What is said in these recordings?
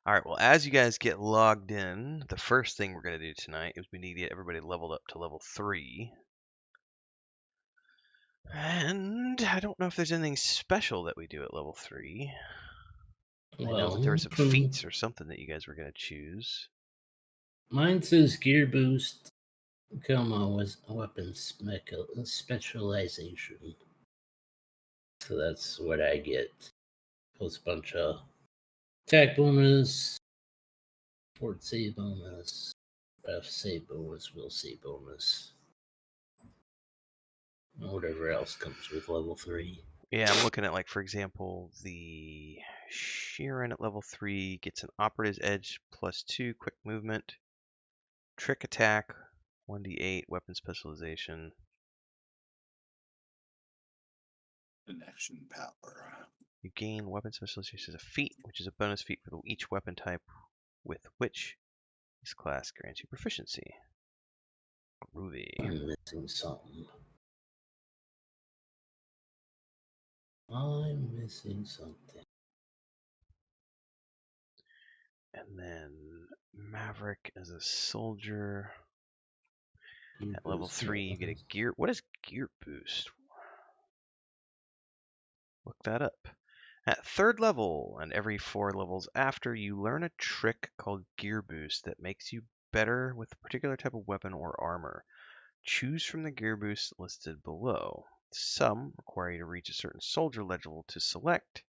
All right, well, as you guys get logged in, the first thing we're going to do tonight is we need to get everybody leveled up to level 3. And I don't know if there's anything special that we do at level 3. I know that there were some feats or something that you guys were going to choose. Mine says gear boost, comma, with weapon specialization. So that's what I get. Plus a bunch of attack bonus, fort save bonus, buff save bonus, will save bonus, and whatever else comes with level 3. Yeah, I'm looking at, like, for example, the Sheeran at level 3 gets an Operative's Edge +2 quick movement, trick attack, 1d8, weapon specialization. Connection power. You gain weapon specialization as a feat, which is a bonus feat for each weapon type with which this class grants you proficiency. Groovy. I'm missing something. I'm missing something. And then Maverick as a soldier. At level 3, you get a gear. What is gear boost? Look that up. At 3rd level, and every 4 levels after, you learn a trick called Gear Boost that makes you better with a particular type of weapon or armor. Choose from the gear boosts listed below. Some require you to reach a certain soldier level to select,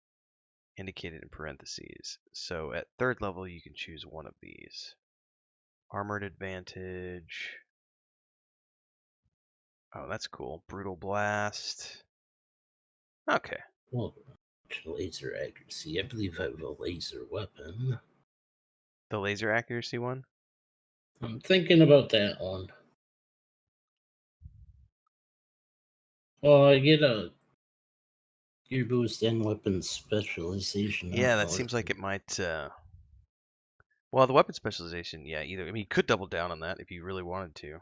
indicated in parentheses. So at 3rd level, you can choose one of these. Armored Advantage. Oh, that's cool. Brutal Blast. Okay. Well, laser accuracy. I believe I have a laser weapon. The laser accuracy one? I'm thinking about that one. Oh, I get a gear boost and weapon specialization. Yeah, that seems like it might. Well, the weapon specialization, yeah, either. I mean, you could double down on that if you really wanted to.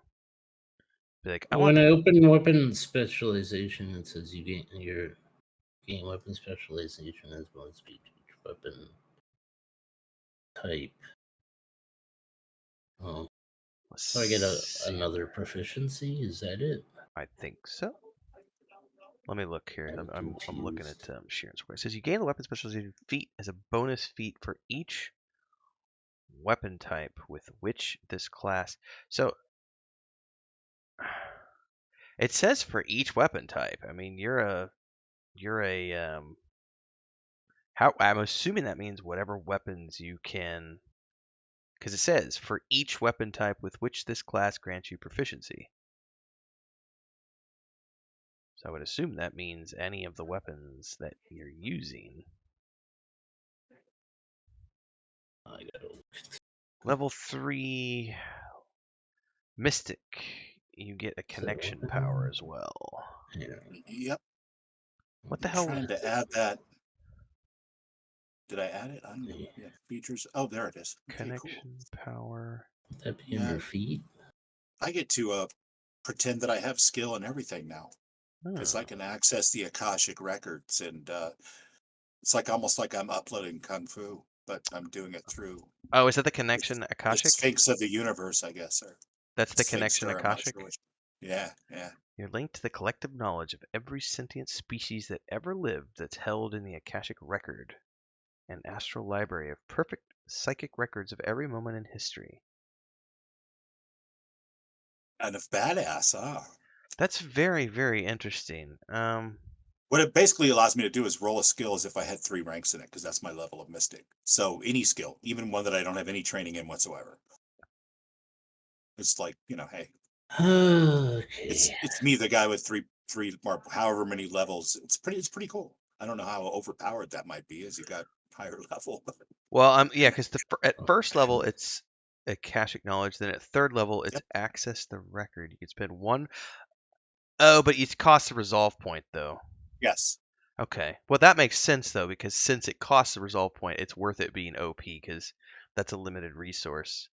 Be like, When I open weapon specialization, it says you gain weapon specialization as well as each weapon type. Oh, so I get another proficiency. Is that it? I think so. Let me look here. I'm looking at Sheeran's square. It says you gain the weapon specialization feat as a bonus feat for each weapon type with which this class. So it says for each weapon type. I mean, how I'm assuming that means whatever weapons you can, because it says for each weapon type with which this class grants you proficiency. So I would assume that means any of the weapons that you're using. I gotta look. Level 3 Mystic. You get a connection power as well. Yep. What the hell? Trying to add that. Did I add it? I don't know. Yeah, features. Oh, there it is. Okay, connection power. Would that be in your feet? I get to pretend that I have skill and everything now, because I can access the Akashic records, and it's like almost like I'm uploading Kung Fu, but I'm doing it through. Oh, is that the connection Akashic? The Sphinx of the Universe, I guess. Or that's the connection Akashic. Sure. Yeah, yeah. You're linked to the collective knowledge of every sentient species that ever lived that's held in the Akashic record, an astral library of perfect psychic records of every moment in history. Kind of badass, huh? That's very, very interesting. What it basically allows me to do is roll a skill as if I had 3 ranks in it, because that's my level of Mystic. So any skill, even one that I don't have any training in whatsoever. It's like, hey. Okay. It's me, the guy with three or however many levels. It's pretty cool. I don't know how overpowered that might be as you got higher level. Well, yeah, because at first level it's Akashic knowledge, then at 3rd level it's access the record. You can spend 1. Oh, but it costs a resolve point though. Yes. Okay. Well, that makes sense though, because since it costs a resolve point, it's worth it being OP because that's a limited resource.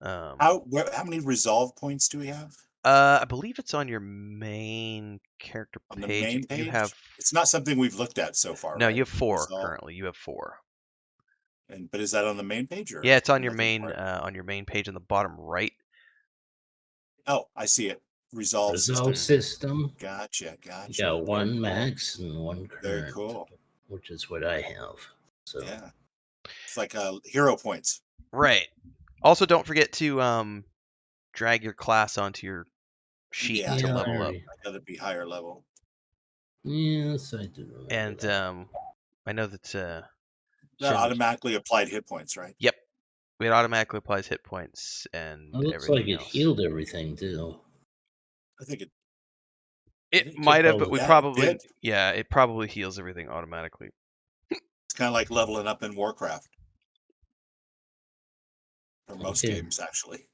How many resolve points do we have? I believe it's on your main character page. On the main page? You have. It's not something we've looked at so far. No, right? you have 4 Resolve. currently. You have 4. But is that on the main page or? Yeah, it's on I'm your looking main for it. page on the bottom right. Oh, I see it. Resolve Resolve system. system. Gotcha. You Gotcha. got Very one cool. max and one Very current, cool. which is what I have. So Yeah. It's like hero points. Right. Also, don't forget to drag your class onto your sheet Yeah. to yeah, level up. already. I gotta be higher level. Yes, I do remember And that. I know that That Shin. automatically applied hit points, right? Yep. It automatically applies hit points and It looks like everything it else. healed everything too. I think it. It Could might have, but probably. we Yeah, it probably, did. yeah, it probably heals everything automatically. It's kind of like leveling up in Warcraft, or most Okay. games actually.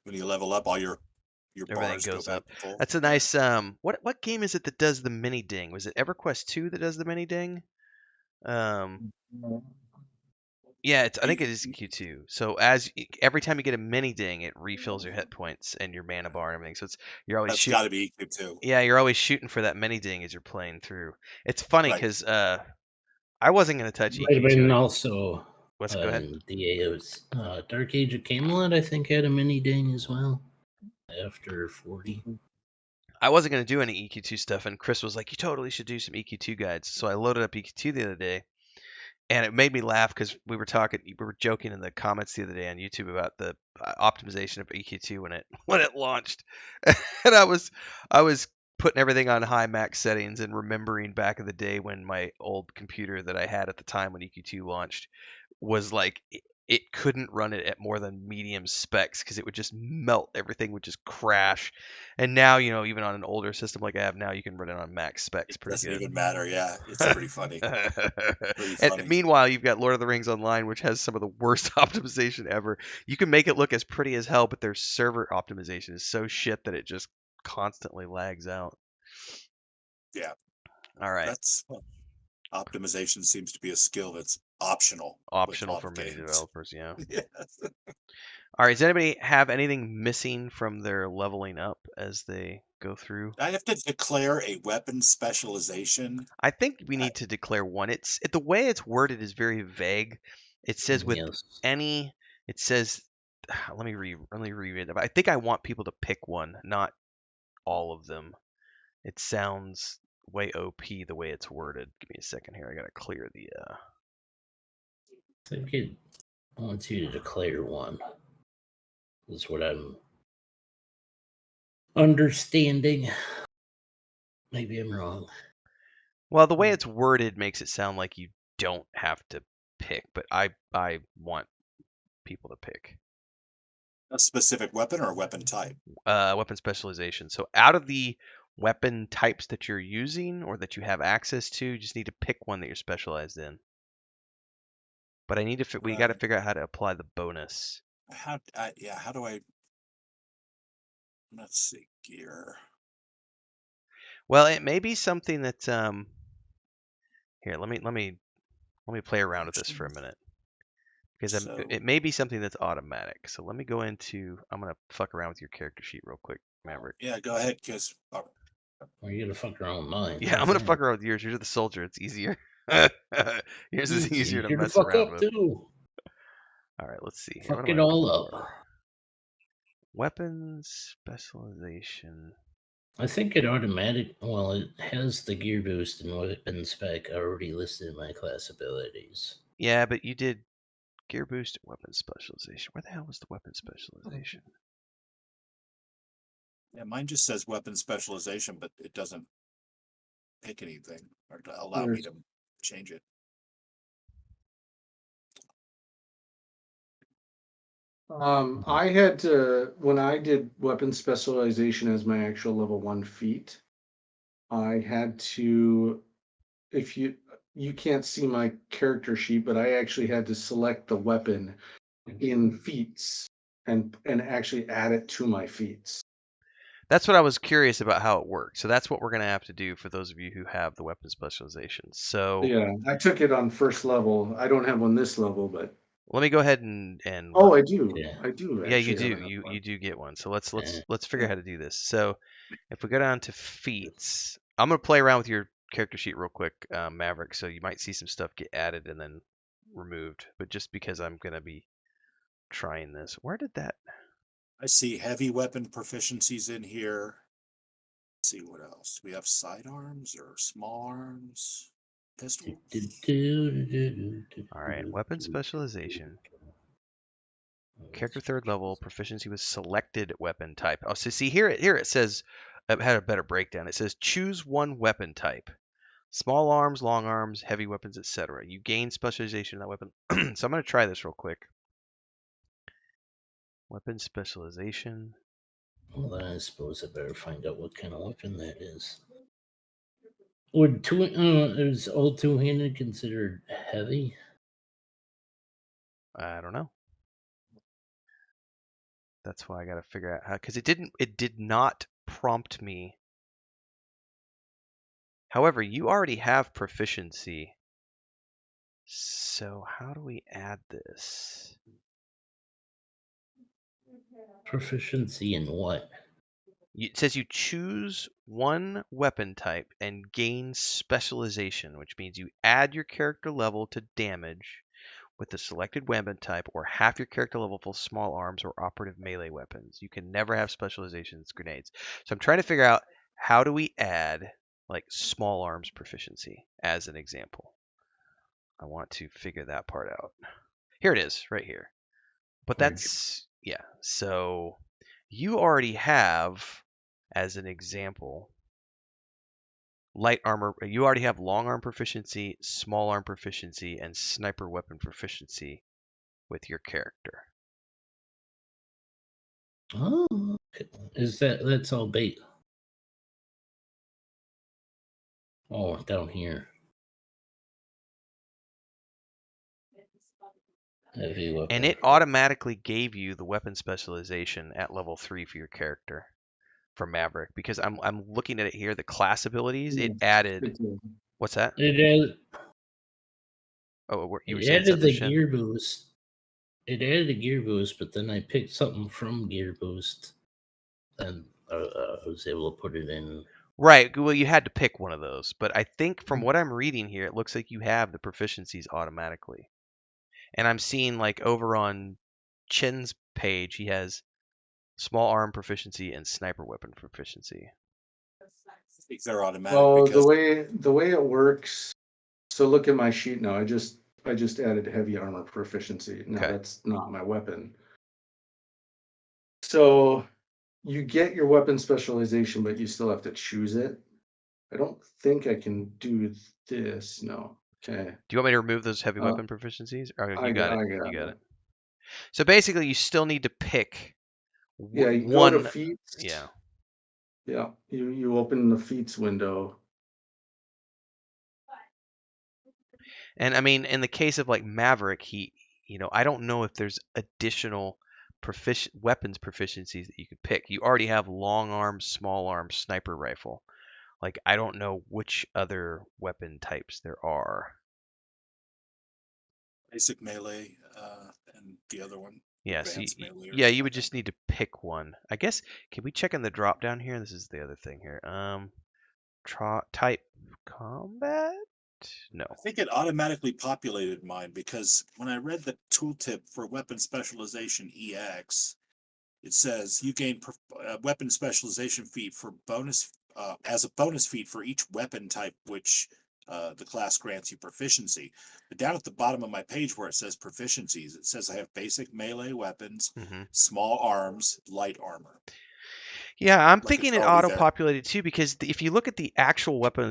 When you level up, all your Everything bars go goes back up. to full. That's a Yeah. nice what game is it that does the mini ding? Was it EverQuest 2 that does the mini ding? Yeah, I think it is Q2. So every time you get a mini ding, it refills your hit points and your mana bar and everything. So you're always That's got to be EQ too. yeah, you're always shooting for that mini ding as you're playing through. It's funny Right. because I wasn't gonna touch Might have been EQ2. also Go ahead. DAO's Dark Age of Camelot, I think, had a mini ding as well after 40. I wasn't gonna do any EQ2 stuff, and Chris was like, "You totally should do some EQ2 guides." So I loaded up EQ2 the other day, and it made me laugh because we were joking in the comments the other day on YouTube about the optimization of EQ2 when it when it launched, and I was putting everything on high max settings and remembering back in the day when my old computer that I had at the time when EQ2 launched was like it couldn't run it at more than medium specs because it would just melt. Everything would just crash. And now, even on an older system like I have now, you can run it on max specs It pretty doesn't good. even matter. Yeah, it's pretty funny. Pretty And funny. meanwhile, you've got Lord of the Rings Online, which has some of the worst optimization ever. You can make it look as pretty as hell, but their server optimization is so shit that it just constantly lags out. Yeah, All right. that's optimization seems to be a skill that's optional with a Optional lot for of many games. developers, yeah. Yes. All right. Does anybody have anything missing from their leveling up as they go through? I have to declare a weapon specialization. I think we need to declare one. The way it's worded is very vague. It says with Yes. any. It says. Let me reread it. I think I want people to pick one, not all of them. It sounds way OP the way it's worded. Give me a second here. I gotta clear the. I think it wants you to declare one. Is what I'm understanding. Maybe I'm wrong. Well, the way it's worded makes it sound like you don't have to pick, but I want people to pick. A specific weapon or a weapon type? Weapon specialization. So out of the weapon types that you're using or that you have access to, you just need to pick one that you're specialized in. But we got to figure out how to apply the bonus. How do I? Let's see, gear. Well, it may be something that here, let me play around with this for a minute. Because it may be something that's automatic. So let me go into. I'm gonna fuck around with your character sheet real quick, Maverick. Yeah, go ahead, because Or you gonna fuck around with mine. Yeah, I'm gonna fuck around with yours. You're the soldier. It's easier. Yours is easier to mess fuck around up with. too. All right, let's see. Fuck it all up. Weapons specialization. I think it it has the gear boost and weapon spec already listed in my class abilities. Yeah, but you did gear boost and weapon specialization. Where the hell was the weapon specialization? yeah, mine just says weapon specialization, but it doesn't pick anything or to allow me to change it. I had to, when I did weapon specialization as my actual level 1 feat, I had to, if you can't see my character sheet, but I actually had to select the weapon in feats and actually add it to my feats. That's what I was curious about how it worked. So that's what we're gonna have to do for those of you who have the weapon specialization. So Yeah, I took it on first level. I don't have on this level, but let me go ahead and oh, I do. Yeah. I do. Yeah, you Actually do. have You do get one. So let's figure Yeah. out how to do this. So if we go down to feats, I'm gonna play around with your character sheet real quick, Maverick. So you might see some stuff get added and then removed, but just because I'm gonna be trying this. Where did that? I see heavy weapon proficiencies in here. Let's see what else. We have sidearms or small arms, pistols. All right, weapon specialization. Character 3rd level, proficiency with selected weapon type. Oh, so see here it says, it had a better breakdown. It says choose one weapon type. Small arms, long arms, heavy weapons, etc. You gain specialization in that weapon. So I'm going to try this real quick. Weapon specialization. Well, then I suppose I better find out what kind of weapon that is. Would is all two-handed considered heavy? I don't know. That's why I got to figure out how, because it did not prompt me. However, you already have proficiency. So how do we add this? Proficiency in what? It says you choose one weapon type and gain specialization, which means you add your character level to damage with the selected weapon type or half your character level for small arms or operative melee weapons. You can never have specializations grenades. So I'm trying to figure out, how do we add like small arms proficiency as an example. I want to figure that part out. Here it is, right here. But that's, yeah. So you already have, as an example, light armor. You already have long arm proficiency, small arm proficiency, and sniper weapon proficiency with your character. Oh, okay. That's all bait? Oh, down here. Heavy weapon. And it automatically gave you the weapon specialization at level 3 for your character for Maverick, because I'm looking at it here, the class abilities, it added. What's that? It You were saying something, added the Shin? gear boost. It added a gear boost, but then I picked something from gear boost, and I was able to put it in. Right. Well, you had to pick one of those, but I think from what I'm reading here, it looks like you have the proficiencies automatically. And I'm seeing like over on Chin's page, he has small arm proficiency and sniper weapon proficiency. I think they're automatic Well, because the way it works. So look at my sheet now. I just added heavy armor proficiency. Now Okay. that's not my weapon. So you get your weapon specialization, but you still have to choose it. I don't think I can do this. No. Okay. Do you want me to remove those heavy weapon proficiencies? Oh, I you got it. got You got it. it. So basically, you still need to pick Yeah, you one. go to feats. Yeah. Yeah, you open the feats window. And I mean, in the case of like Maverick, I don't know if there's additional weapons proficiencies that you could pick. You already have long arm, small arm, sniper rifle. Like, I don't know which other weapon types there are. basic melee and the other one. Yeah, so Advanced melee. yeah, you would just need to pick one. I guess, can we check in the drop down here? This is the other thing here. Type combat? No. I think it automatically populated mine because when I read the tooltip for weapon specialization EX, it says you gain weapon specialization feat for bonus as a bonus feat for each weapon type which the class grants you proficiency. But down at the bottom of my page where it says proficiencies, it says I have basic melee weapons, small arms, light armor. Yeah, I'm thinking it auto-populated too, because if you look at the actual weapon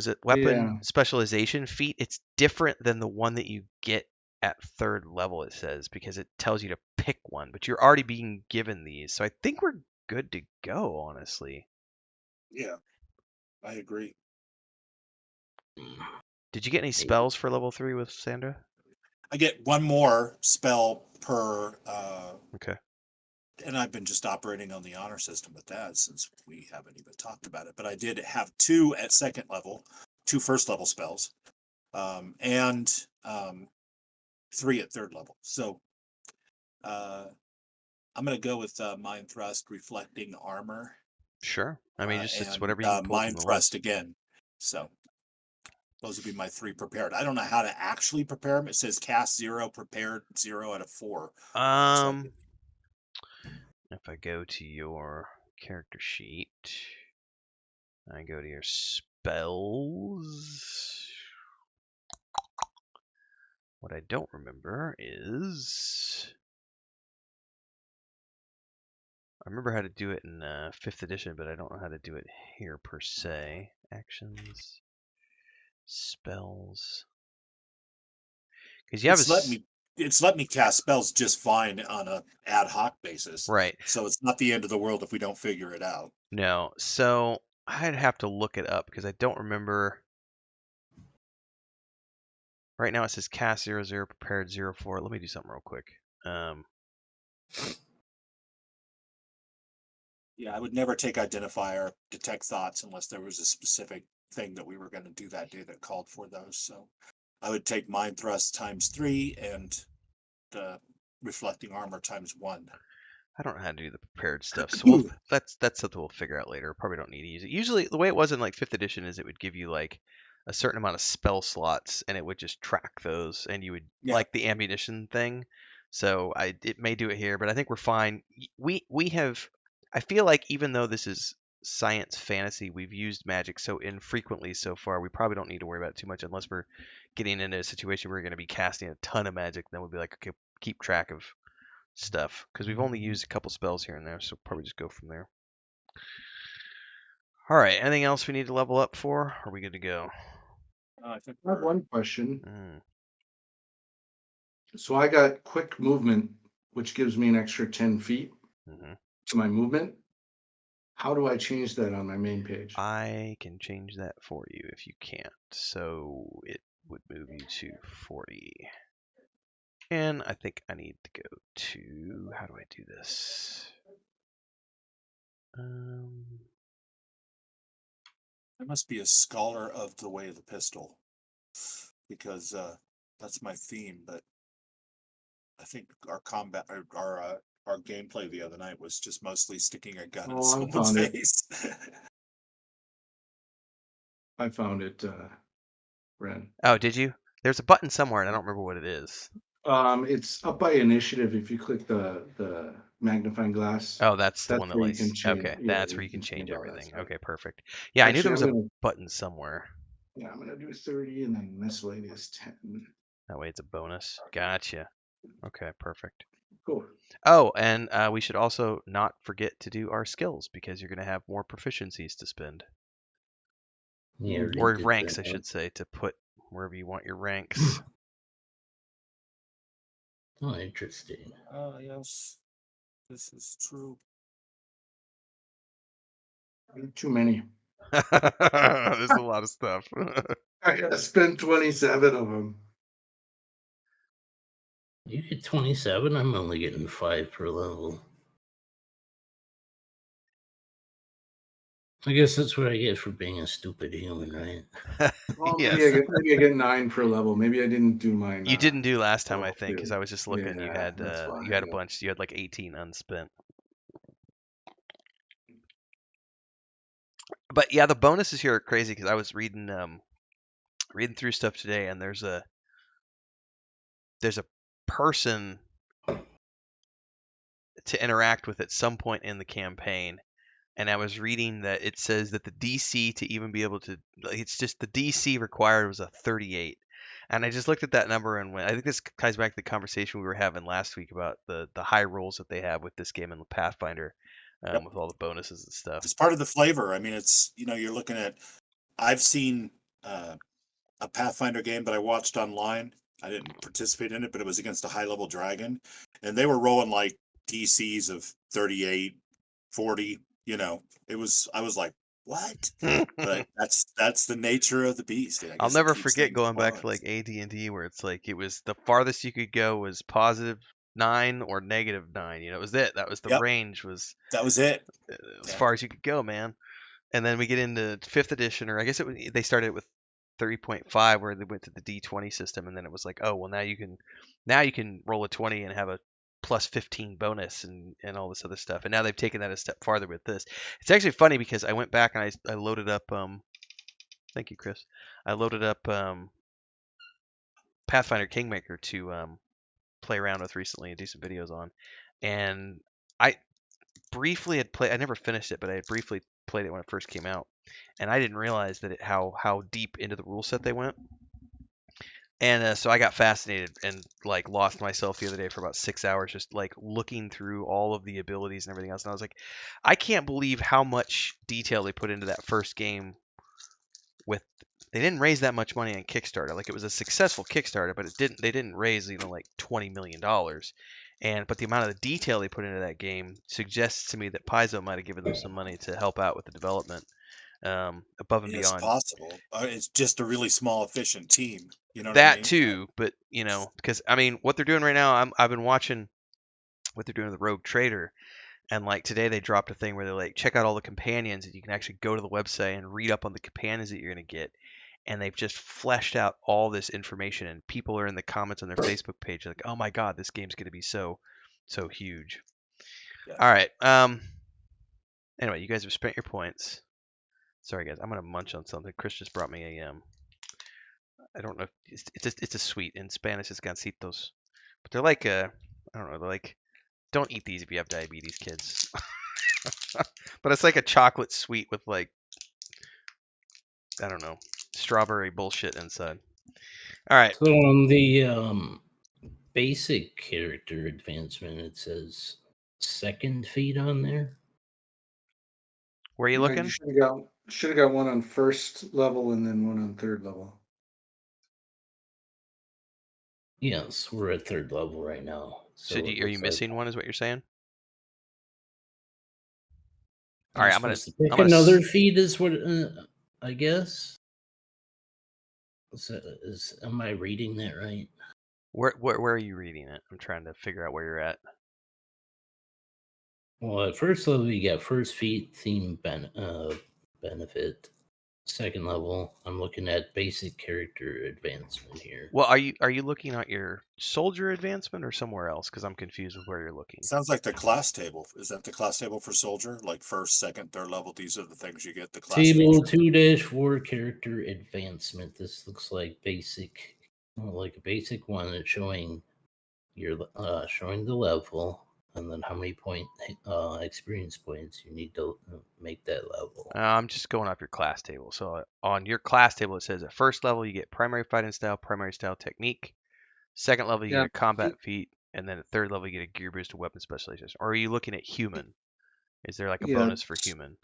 specialization feat, it's different than the one that you get at 3rd level, it says, because it tells you to pick one, but you're already being given these. So I think we're good to go, honestly. Yeah, I agree. Did you get any spells for level 3 with Sandra? I get one more spell per okay. And I've been just operating on the honor system with that since we haven't even talked about it. But I did have 2 at 2nd level, 2 first level spells, and 3 at 3rd level. So I'm going to go with Mind Thrust, Reflecting Armor. Sure. I mean, just it's whatever you can pull Mind from the Thrust list. again. So Those would be my 3 prepared. I don't know how to actually prepare them. It says cast 0, prepared 0 out of 4. If I go to your character sheet, I go to your spells. What I don't remember is I remember how to do it in 5th edition, but I don't know how to do it here per se. Actions, spells. Because you have It's let me cast spells just fine on a ad hoc basis. right. So it's not the end of the world if we don't figure it out. No, so I'd have to look it up because I don't remember. Right now it says cast 0/0, prepared 0/4. Let me do something real quick. Yeah, I would never take identifier, detect thoughts unless there was a specific thing that we were going to do that day that called for those. So I would take mind thrust times 3 and the reflecting armor times 1. I don't know how to do the prepared stuff, so that's something we'll figure out later. Probably don't need to use it. Usually, the way it was in like 5th edition is it would give you like a certain amount of spell slots, and it would just track those, and you would like the ammunition thing. So it may do it here, but I think we're fine. We have. I feel like even though this is science fantasy, we've used magic so infrequently so far. We probably don't need to worry about it too much unless we're getting into a situation where we're going to be casting a ton of magic. Then we'll be like, okay, keep track of stuff because we've only used a couple spells here and there, so probably just go from there. All right, anything else we need to level up for? Are we good to go? I think I have one question. Mm. So I got quick movement, which gives me an extra 10 feet to my movement. How do I change that on my main page? I can change that for you if you can't. So it would move you to 40. And I think I need to go to, how do I do this? I must be a scholar of the way of the pistol because that's my theme. But I think our combat, our gameplay the other night was just mostly sticking a gun in someone's face. I found it, Ren. Oh, did you? There's a button somewhere, and I don't remember what it is. It's up by initiative. If you click the magnifying glass. Oh, that's the one that where you lets. can change. Okay, Yeah, that's where you can change everything. Okay, perfect. Yeah, Actually, I knew there was a button somewhere. Yeah, I'm gonna do 30 and then miscellaneous 10. That way it's a bonus. Gotcha. Okay, perfect. Cool. Oh, and we should also not forget to do our skills because you're going to have more proficiencies to spend. Yeah, or ranks, I should say, to put wherever you want your ranks. Oh, interesting. Yes, this is true. Too many. There's a lot of stuff. I gotta spend 27 of them. You get 27. I'm only getting 5 per level. I guess that's what I get for being a stupid human, right? Well, Yes. maybe I get 9 per level. Maybe I didn't do mine. You didn't do last time, I think, because I was just looking. Yeah, you had a bunch. You had like 18 unspent. But yeah, the bonuses here are crazy because I was reading through stuff today, and there's a person to interact with at some point in the campaign, and I was reading that it says that the DC to even be able to, it's just the DC required was a 38. And I just looked at that number and went, I think this ties back to the conversation we were having last week about the high rolls that they have with this game in the Pathfinder, with all the bonuses and stuff. It's part of the flavor. I mean, it's, you're looking at, I've seen a Pathfinder game that I watched online. I didn't participate in it, but it was against a high level dragon, and they were rolling like DCs of 38, 40. I was like, what? But that's the nature of the beast. I'll never forget going back to like AD&D where it's like it was the farthest you could go was +9 or -9. It was it. That was the range. That was it. As far as you could go, man. And then we get into 5th edition, or I guess they started with 30.5 where they went to the D20 system, and then it was like, oh well, now you can roll a 20 and have a +15 bonus and all this other stuff. And now they've taken that a step farther with this. It's actually funny because I went back and I loaded up Thank you, Chris. I loaded up Pathfinder Kingmaker to play around with recently and do some videos on, and I briefly had played. I never finished it, but I had briefly played it when it first came out, and I didn't realize that how deep into the rule set they went. And so I got fascinated and like lost myself the other day for about 6 hours, just like looking through all of the abilities and everything else. And I was like, I can't believe how much detail they put into that first game. With they didn't raise that much money on Kickstarter. Like it was a successful Kickstarter, but they didn't raise like $20 million. But the amount of the detail they put into that game suggests to me that Paizo might have given them some money to help out with the development, above and It's beyond possible. It's just a really small, efficient team. You know what I that mean? too. But because I mean, what they're doing right now, I've been watching what they're doing with the Rogue Trader, and like today they dropped a thing where they're like, check out all the companions, and you can actually go to the website and read up on the companions that you're gonna get. And they've just fleshed out all this information, and people are in the comments on their Facebook page like, oh my god, this game's gonna be so huge. Yeah. All right. Anyway, you guys have spent your points. Sorry guys, I'm gonna munch on something. Chris just brought me a I don't know if it's a sweet. In Spanish it's gancitos, but they're like I don't know, they're like, don't eat these if you have diabetes, kids. But it's like a chocolate sweet with like, I don't know, strawberry bullshit inside. All right. So on the basic character advancement, it says second feat on there. Where are you Yeah, looking? you should have got one on first level and then one on third level. Yes, we're at third level right now. So it are you looks like missing one? Is what you're saying? All I'm right, supposed to pick I'm gonna another feat. Is what I guess. Am I reading that right? where are you reading it? I'm trying to figure out where you're at. Well, at first level, you get first feat theme benefit. Second level, I'm looking at basic character advancement here. Well, are you looking at your soldier advancement or somewhere else? Because I'm confused with where you're looking. Sounds like the class table. Is that the class table for soldier? Like first, second, third level. These are the things you get. The class Table feature. 2-4 character advancement. This looks like basic, like a basic one. It's showing your showing the level and then how many experience points you need to make that level. I'm just going off your class table. So on your class table, it says at first level you get primary fighting style, primary style technique. Second level you Yeah, get a combat feat, and then at third level you get a gear boost to weapon specialization. Or are you looking at human? Is there like a yeah. bonus for human?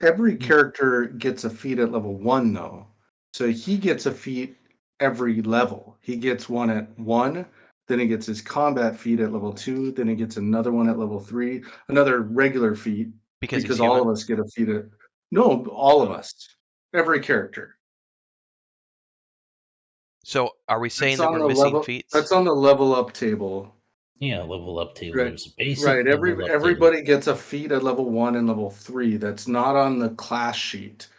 Every character gets a feat at level 1 though. So he gets a feat every level. He gets one at 1, then he gets his combat feat at level 2, then he gets another one at level 3, another regular feat Because he's because all human? of us get a feat at No, all of Oh. us. Every character. So are we saying That's that on we're the missing level feats? that's on the level up table. Yeah, level up table. Right. There's a basic Right. level up table. Everybody gets a feat at level 1 and level 3. That's not on the class sheet.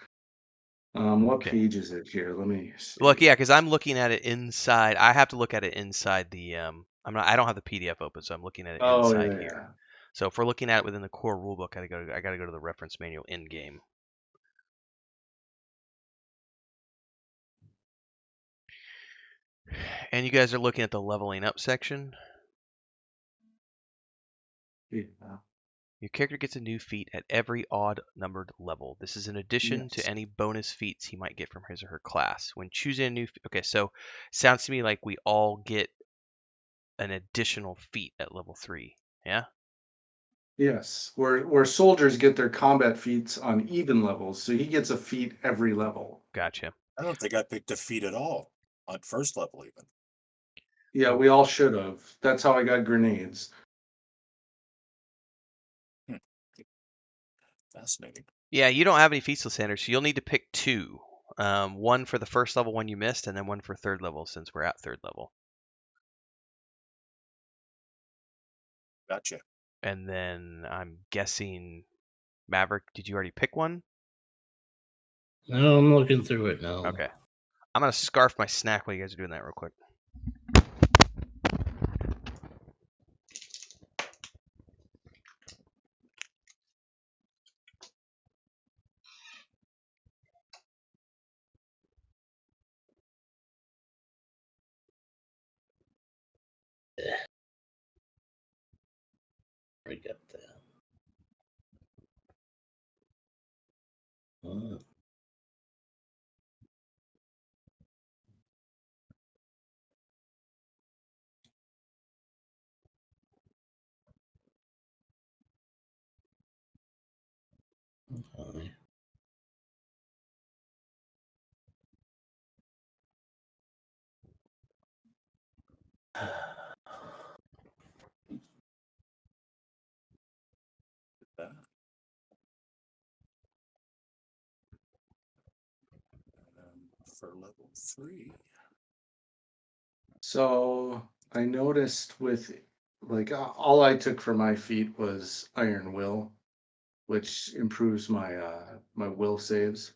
What Okay. page is it here? Let me see. Look, yeah, because I'm looking at it inside. I have to look at it inside the. I don't have the PDF open, so I'm looking at it Oh, inside yeah, here. yeah. So if we're looking at it within the core rulebook, I gotta go to the reference manual in game. And you guys are looking at the leveling up section. Yeah. Your character gets a new feat at every odd numbered level. This is in addition to Yes. any bonus feats he might get from his or her class. When choosing a new okay, so sounds to me like we all get an additional feat at level 3. Yeah? Yes. Where soldiers get their combat feats on even levels, so he gets a feat every level. Gotcha. I don't think I picked a feat at all on first level even. Yeah, Oh. we all should have. That's how I got grenades. Fascinating. Yeah, you don't have any feats, Lysander, so you'll need to pick 2. One for the first level one you missed, and then one for third level since we're at third level. Gotcha. And then I'm guessing, Maverick, did you already pick one? No, I'm looking through it now. Okay. I'm going to scarf my snack while you guys are doing that real quick. I got that. Oh. Okay. For level 3. So I noticed with like all I took for my feat was Iron Will, which improves my my will saves.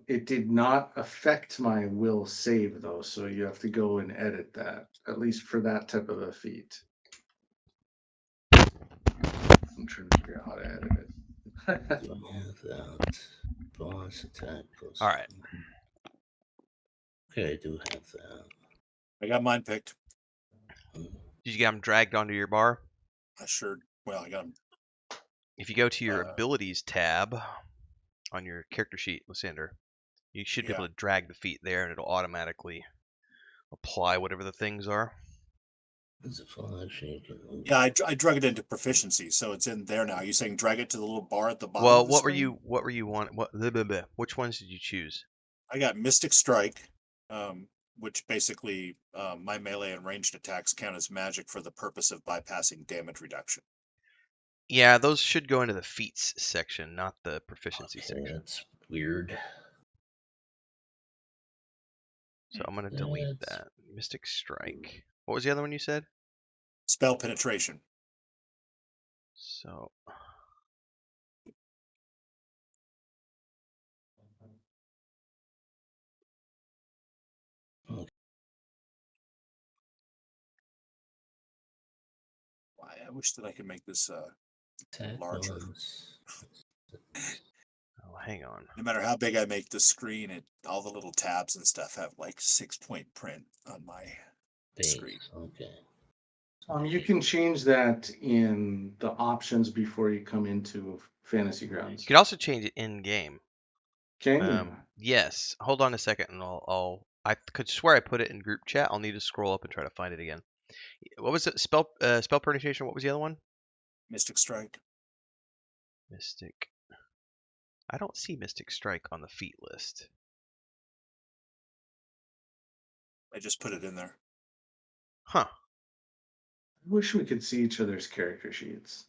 It did not affect my will save though, so you have to go and edit that, at least for that type of a feat. I'm trying to figure out how to edit it. Do I have that? Bonus attack plus. All right. Okay, I do have that. I got mine picked. Hmm. Did you get them dragged onto your bar? I sure. Well, I got them. If you go to your abilities tab on your character sheet, Lysander, you should be able to drag the feat there, and it'll automatically apply whatever the things are. Is it fun? Actually, you can move. Yeah, I drug it into proficiency, so it's in there now. Are you saying drag it to the little bar at the bottom Well, of the screen? what were you want? What? Blah, blah, blah. Which ones did you choose? I got Mystic Strike, which basically my melee and ranged attacks count as magic for the purpose of bypassing damage reduction. Yeah, those should go into the feats section, not the proficiency Okay, section. that's weird. So I'm gonna delete that. Mystic Strike. What was the other one you said? Spell penetration. So I wish that I could make this Attack larger. bonus. oh, hang on. No matter how big I make the screen, all the little tabs and stuff have like 6-point print on my screen. Okay. You can change that in the options before you come into Fantasy Grounds. You could also change it in game. Can you? Yes. Hold on a second, and I could swear I put it in group chat. I'll need to scroll up and try to find it again. What was it? Spell penetration. What was the other one? Mystic Strike. Mystic. I don't see Mystic Strike on the feat list. I just put it in there. Huh. I wish we could see each other's character sheets.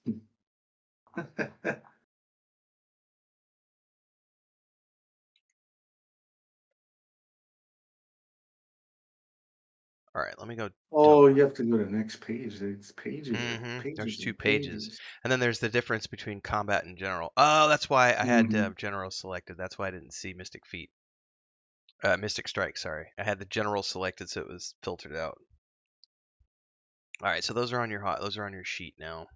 All right, let me go. Oh, you have to go to the next page. It's pages. There's Pages 2 and pages. pages. And then there's the difference between combat and general. Oh, that's why I had Mhm. general selected. That's why I didn't see Mystic Feat. Mystic Strike, sorry. I had the general selected, so it was filtered out. All right, so those are on your sheet now.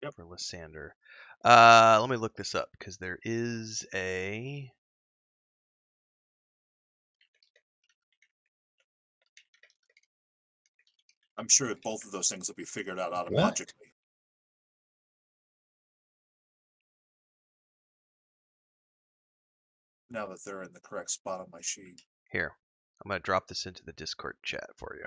Yep. For Lysander. Let me look this up because there is a. I'm sure both of those things will be figured out automatically. Now that they're in the correct spot on my sheet. Here, I'm gonna drop this into the Discord chat for you.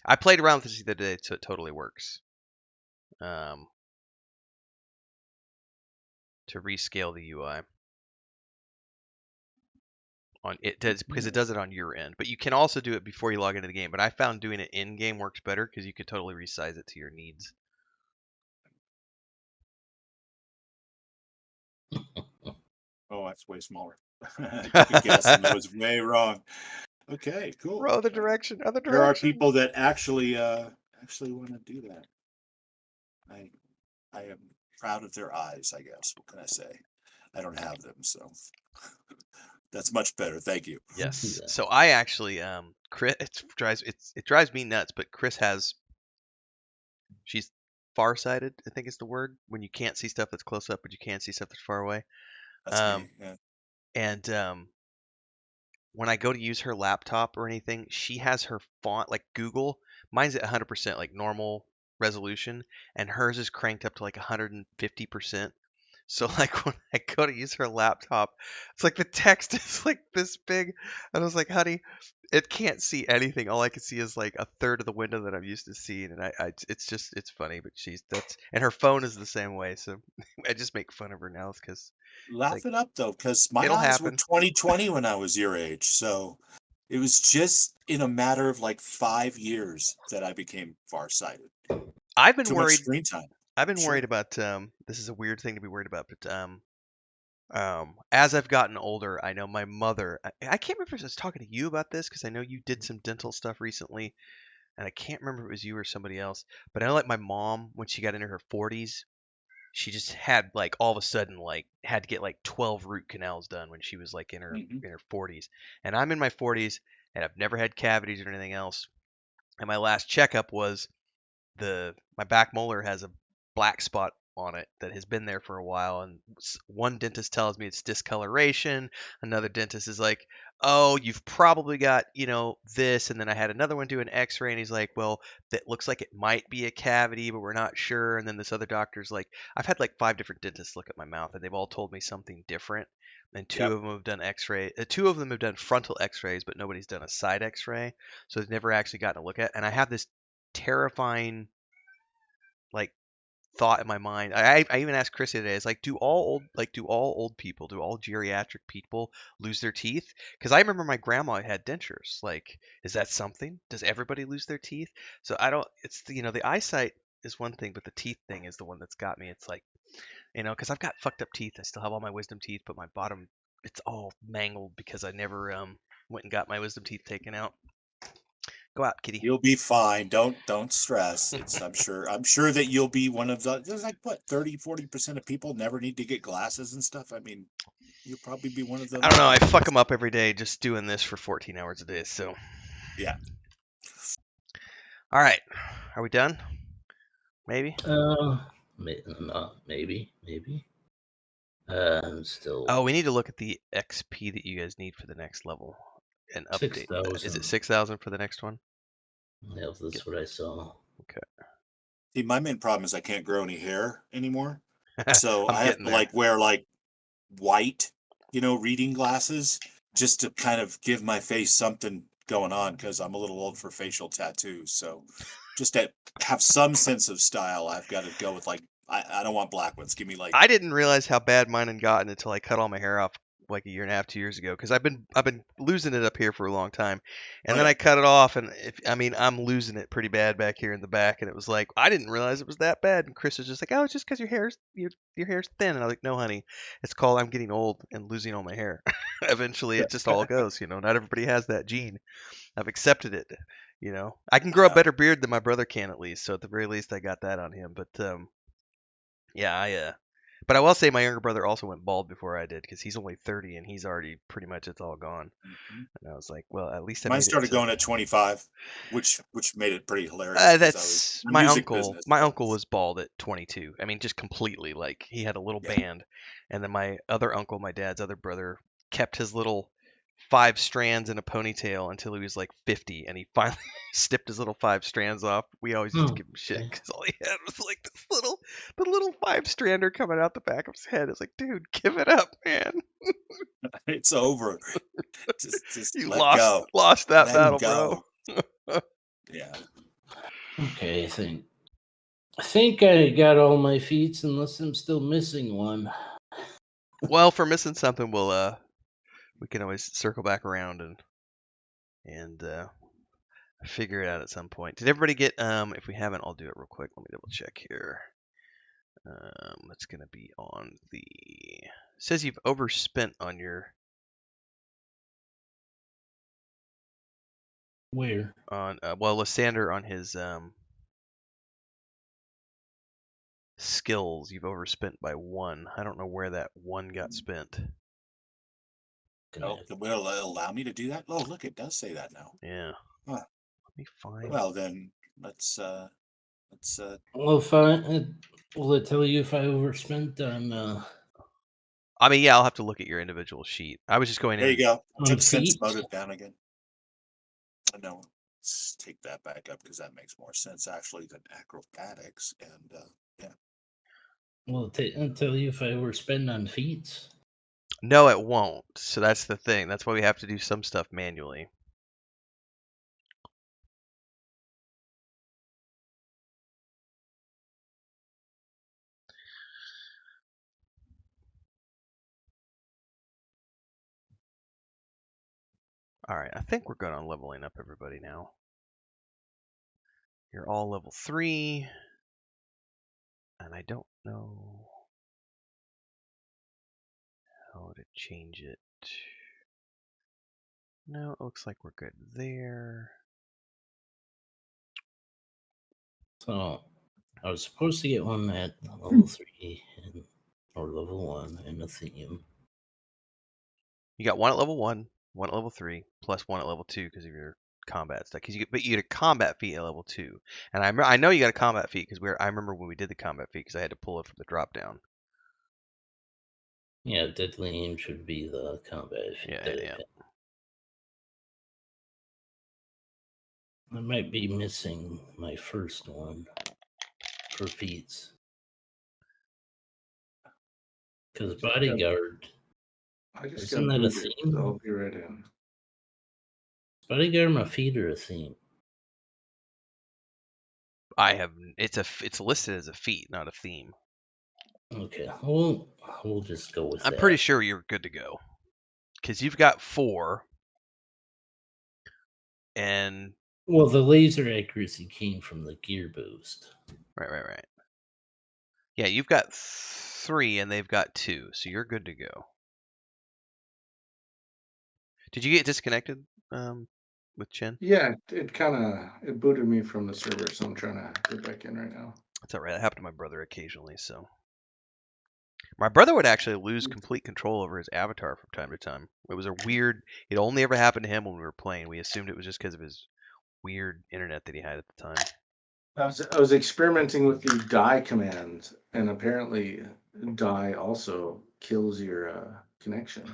I played around with this the other day, so it totally works. To rescale the UI. On it does because it does it on your end, but you can also do it before you log into the game. But I found doing it in game works better because you could totally resize it to your needs. Oh, that's way smaller. Good guess, and I was way wrong. Okay, cool. Other direction. There are people that actually want to do that. I am proud of their eyes, I guess. What can I say? I don't have them, so that's much better. Thank you. Yes. Yeah. So I actually Chris it drives me nuts, but Chris has she's farsighted, I think is the word, when you can't see stuff that's close up but you can see stuff that's far away. That's me. Yeah. And when I go to use her laptop or anything, she has her font like Google. Mine's at 100% like normal resolution, and hers is cranked up to like 150%. So like when I go to use her laptop, it's like the text is like this big, and I was like, honey, it can't see anything. All I can see is like a third of the window that I'm used to seeing, and it's funny, but and her phone is the same way, so I just make fun of her now because Laugh like it up though, because my it'll eyes were happen. 20/20 when I was your age. So it was just in a matter of like 5 years that I became farsighted. I've been Too much worried. screen time. I've been worried Sure. about this is a weird thing to be worried about, but as I've gotten older, I know my mother. I can't remember if I was talking to you about this because I know you did some dental stuff recently, and I can't remember if it was you or somebody else. But I know like my mom, when she got into her 40s, she just had like all of a sudden like had to get like 12 root canals done when she was like in her Hmm. 40s, and I'm in my 40s and I've never had cavities or anything else. And my last checkup was my back molar has a black spot on it that has been there for a while, and one dentist tells me it's discoloration. Another dentist is like, oh, you've probably got this. And then I had another one do an x-ray, and he's like, well, that looks like it might be a cavity, but we're not sure. And then this other doctor's like, I've had like 5 different dentists look at my mouth, and they've all told me something different. And two Yep. of them have done x-ray. Two of them have done frontal x-rays, but nobody's done a side x-ray, so they've never actually gotten to look at. And I have this terrifying like thought in my mind. I even asked Chris the other day. It's like, do all old people, do all geriatric people lose their teeth? Because I remember my grandma had dentures. Like, is that something? Does everybody lose their teeth? So I don't. It's the eyesight is one thing, but the teeth thing is the one that's got me. It's like because I've got fucked up teeth. I still have all my wisdom teeth, but my bottom it's all mangled because I never went and got my wisdom teeth taken out. Go out, kitty. You'll be fine. Don't stress. I'm sure that you'll be one of the. There's like what 30-40% of people never need to get glasses and stuff. I mean, you'll probably be one of I the don't know. I lucky fuck ones. them up every day just doing this for 14 hours a day. So, Yeah. all right. Are we done? Maybe. Maybe. I'm still Oh, we need to look at the XP that you guys need for the next level and update that. Is it 6,000. 6,000 for the next one? Yeah, that's what I saw. Okay. See, my main problem is I can't grow any hair anymore, so I'm I have getting to there. like wear like white, reading glasses just to kind of give my face something going on because I'm a little old for facial tattoos. So just to have some sense of style, I've got to go with like I don't want black ones. Give me like I didn't realize how bad mine had gotten until I cut all my hair off like a year and a half, 2 years ago, because I've been losing it up here for a long time, and oh then yeah, I cut it off, and I'm losing it pretty bad back here in the back, and it was like I didn't realize it was that bad, and Chris was just like, oh, it's just because your hair's thin, and I was like, no, honey, it's called I'm getting old and losing all my hair. Eventually, it just all goes, not everybody has that gene. I've accepted it, I can grow a yeah. better beard than my brother can at least, so at the very least I got that on him, but yeah, but I will say my younger brother also went bald before I did because he's only 30 and he's already pretty much it's all gone. Mhm. And I was like, well, at least I Mine made it started to. going at 25, which made it pretty hilarious because I was That's in the my music uncle. business. My But uncle was bald at 22. I mean, just completely. Like he had a little yeah, band, and then my other uncle, my dad's other brother, kept his little 5 strands in a ponytail until he was like 50, and he finally snipped his little 5 strands off. We always used to give him shit Okay. because all he had was like the little 5 strander coming out the back of his head. It's like, dude, give it up, man. it's over. Just You let lost go. lost that Let battle, bro. go. Yeah. Okay, I think I got all my feats unless I'm still missing one. Well, for missing something, we can always circle back around and figure it out at some point. Did everybody get? If we haven't, I'll do it real quick. Let me double check here. It's gonna be on the. It says you've overspent on your Where? Lysander on his skills. You've overspent by 1. I don't know where that 1 got spent. Oh, will it allow me to do that? Oh, look, it does say that now. Yeah. Huh. Let me find. Well, then let's Well, will it tell you if I overspent on I mean, yeah, I'll have to look at your individual sheet. I was just going There in. you go. On Tip sense feet? motive down again. No, let's take that back up because that makes more sense actually than acrobatics. And yeah, Will it tell you if I overspend on feats? No, it won't. So that's the thing. That's why we have to do some stuff manually. All right, I think we're good on leveling up everybody now. You're all level 3. And I don't know how to change it. No, it looks like we're good there. So I was supposed to get one at level 3 or level 1 and a theme. You got one at level 1, one at level 3, plus one at level 2 because of your combat stuff. But you get a combat feat at level 2. And I know you got a combat feat because I remember when we did the combat feat because I had to pull it from the drop down. Yeah, Deadly Aim should be the combat feat Yeah, that I yeah. got. I might be missing my first one for feats. Because Bodyguard, I just isn't got that a booted, theme? so I'll be right in. Bodyguard my feet or a theme? It's listed as a feat, not a theme. Okay, we'll just go with I'm that. pretty sure you're good to go. Because you've got 4. And Well, the laser accuracy came from the gear boost. right. Yeah, you've got 3 and they've got 2, so you're good to go. Did you get disconnected with Chen? Yeah, it booted me from the server, so I'm trying to get back in right now. That's all right. That happened to my brother occasionally. So my brother would actually lose complete control over his avatar from time to time. It was a weird. It only ever happened to him when we were playing. We assumed it was just because of his weird internet that he had at the time. I was experimenting with the die command, and apparently die also kills your connection.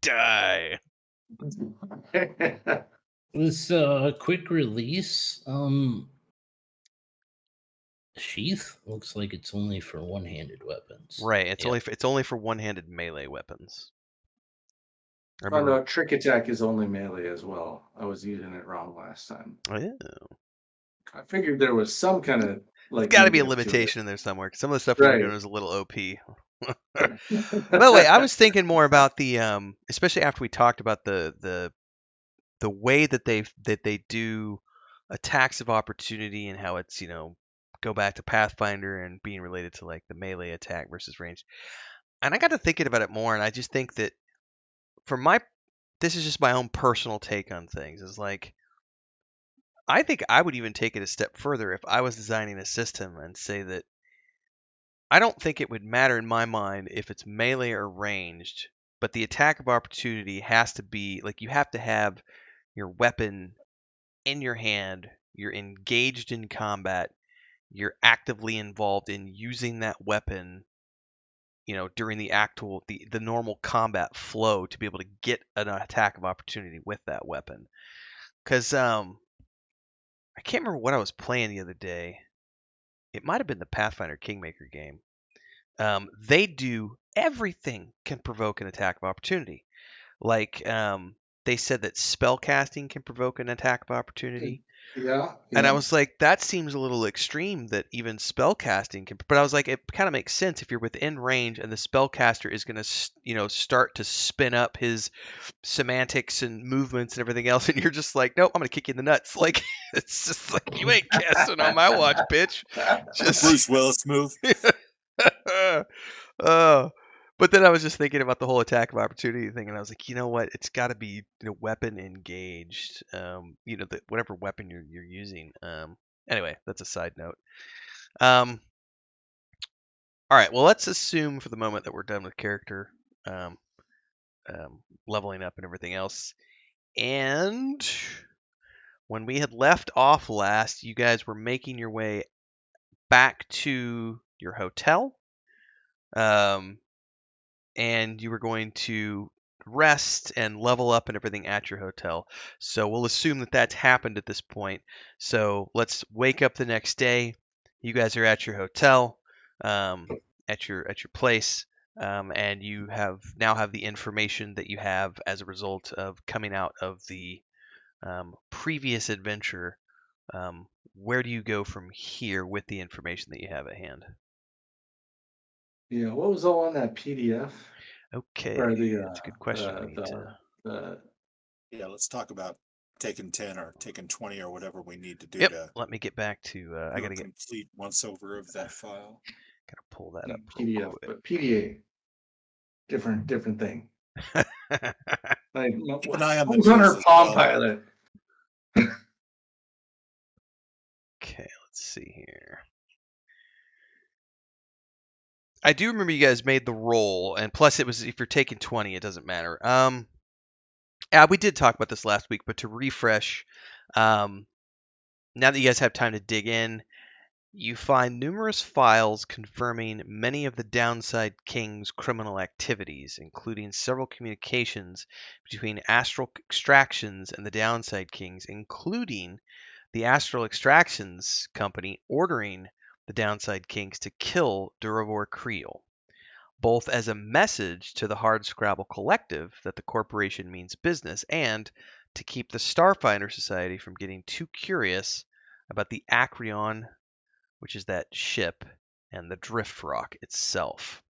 Die. This quick release sheath looks like it's only for one-handed weapons. Right. It's only for one-handed melee weapons. I Oh remember. no, trick attack is only melee as well. I was using it wrong last time. Oh yeah. I figured there was some kind of There's like got to be a negative to it. limitation in there somewhere. 'Cause some of the stuff we were doing Right. was a little OP. By the way, I was thinking more about the especially after we talked about the way that they do attacks of opportunity and how it's, go back to Pathfinder and being related to like the melee attack versus range. And I got to thinking about it more, and I just think that this is just my own personal take on things. Is like I think I would even take it a step further if I was designing a system and say that I don't think it would matter in my mind if it's melee or ranged, but the attack of opportunity has to be like you have to have your weapon in your hand, you're engaged in combat, you're actively involved in using that weapon, during the normal combat flow to be able to get an attack of opportunity with that weapon. Cuz I can't remember what I was playing the other day. It might have been the Pathfinder Kingmaker game. They do everything can provoke an attack of opportunity. Like they said that spell casting can provoke an attack of opportunity. Yeah. And I was like, that seems a little extreme that even spell casting can. But I was like, it kind of makes sense if you're within range and the spellcaster is going to, start to spin up his semantics and movements and everything else, and you're just like, nope, I'm going to kick you in the nuts. Like, it's just like you ain't casting on my watch, bitch. Just Bruce Willis move. uh, but then I was just thinking about the whole attack of opportunity thing, and I was like, you know what? It's got to be weapon engaged. Whatever weapon you're using. Anyway, that's a side note. All right. Well, let's assume for the moment that we're done with character, leveling up and everything else. And when we had left off last, you guys were making your way back to your hotel. and you were going to rest and level up and everything at your hotel. So we'll assume that that's happened at this point. So let's wake up the next day. You guys are at your hotel, at your place, and you now have the information that you have as a result of coming out of the previous adventure. Where do you go from here with the information that you have at hand? Yeah, what was all on that PDF? Okay, Or that's a good question. We need to. the Yeah, let's talk about taking 10 or taking 20 or whatever we need to do Yep. to Let me get back to. I do a gotta complete once over of that file. pull that up real PDF, but PDA, different thing. quick. Like, Keep an eye on the who's on news her as Palm well. Pilot? Okay, let's see here. I do remember you guys made the roll, and plus it was if you're taking 20, it doesn't matter. Yeah, we did talk about this last week, but to refresh, now that you guys have time to dig in, you find numerous files confirming many of the Downside King's criminal activities, including several communications between Astral Extractions and the Downside Kings, including the Astral Extractions Company ordering the Downside Kings to kill Duravor Creel, both as a message to the Hardscrabble Collective that the corporation means business and to keep the Starfinder Society from getting too curious about the Acreon, which is that ship, and the Drift Rock itself.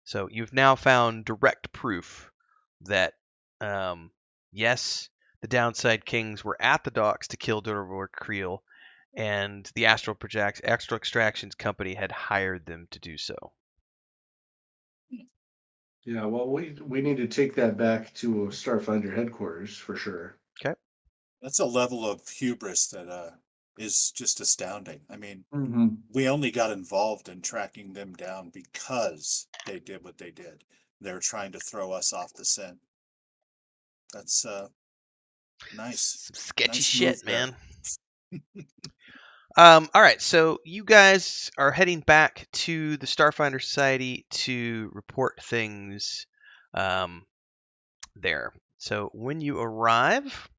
So you've now found direct proof that, yes, the Downside Kings were at the docks to kill Duravor Creel, and the Astral Extractions Company had hired them to do so. Yeah, well, we need to take that back to Starfinder headquarters for sure. Okay. That's a level of hubris that is just astounding. I mean, Mm-hmm. we only got involved in tracking them down because they did what they did. They're trying to throw us off the scent. That's nice. Some sketchy Nice shit, move there. man. All right, so you guys are heading back to the Starfinder Society to report things there. So when you arrive,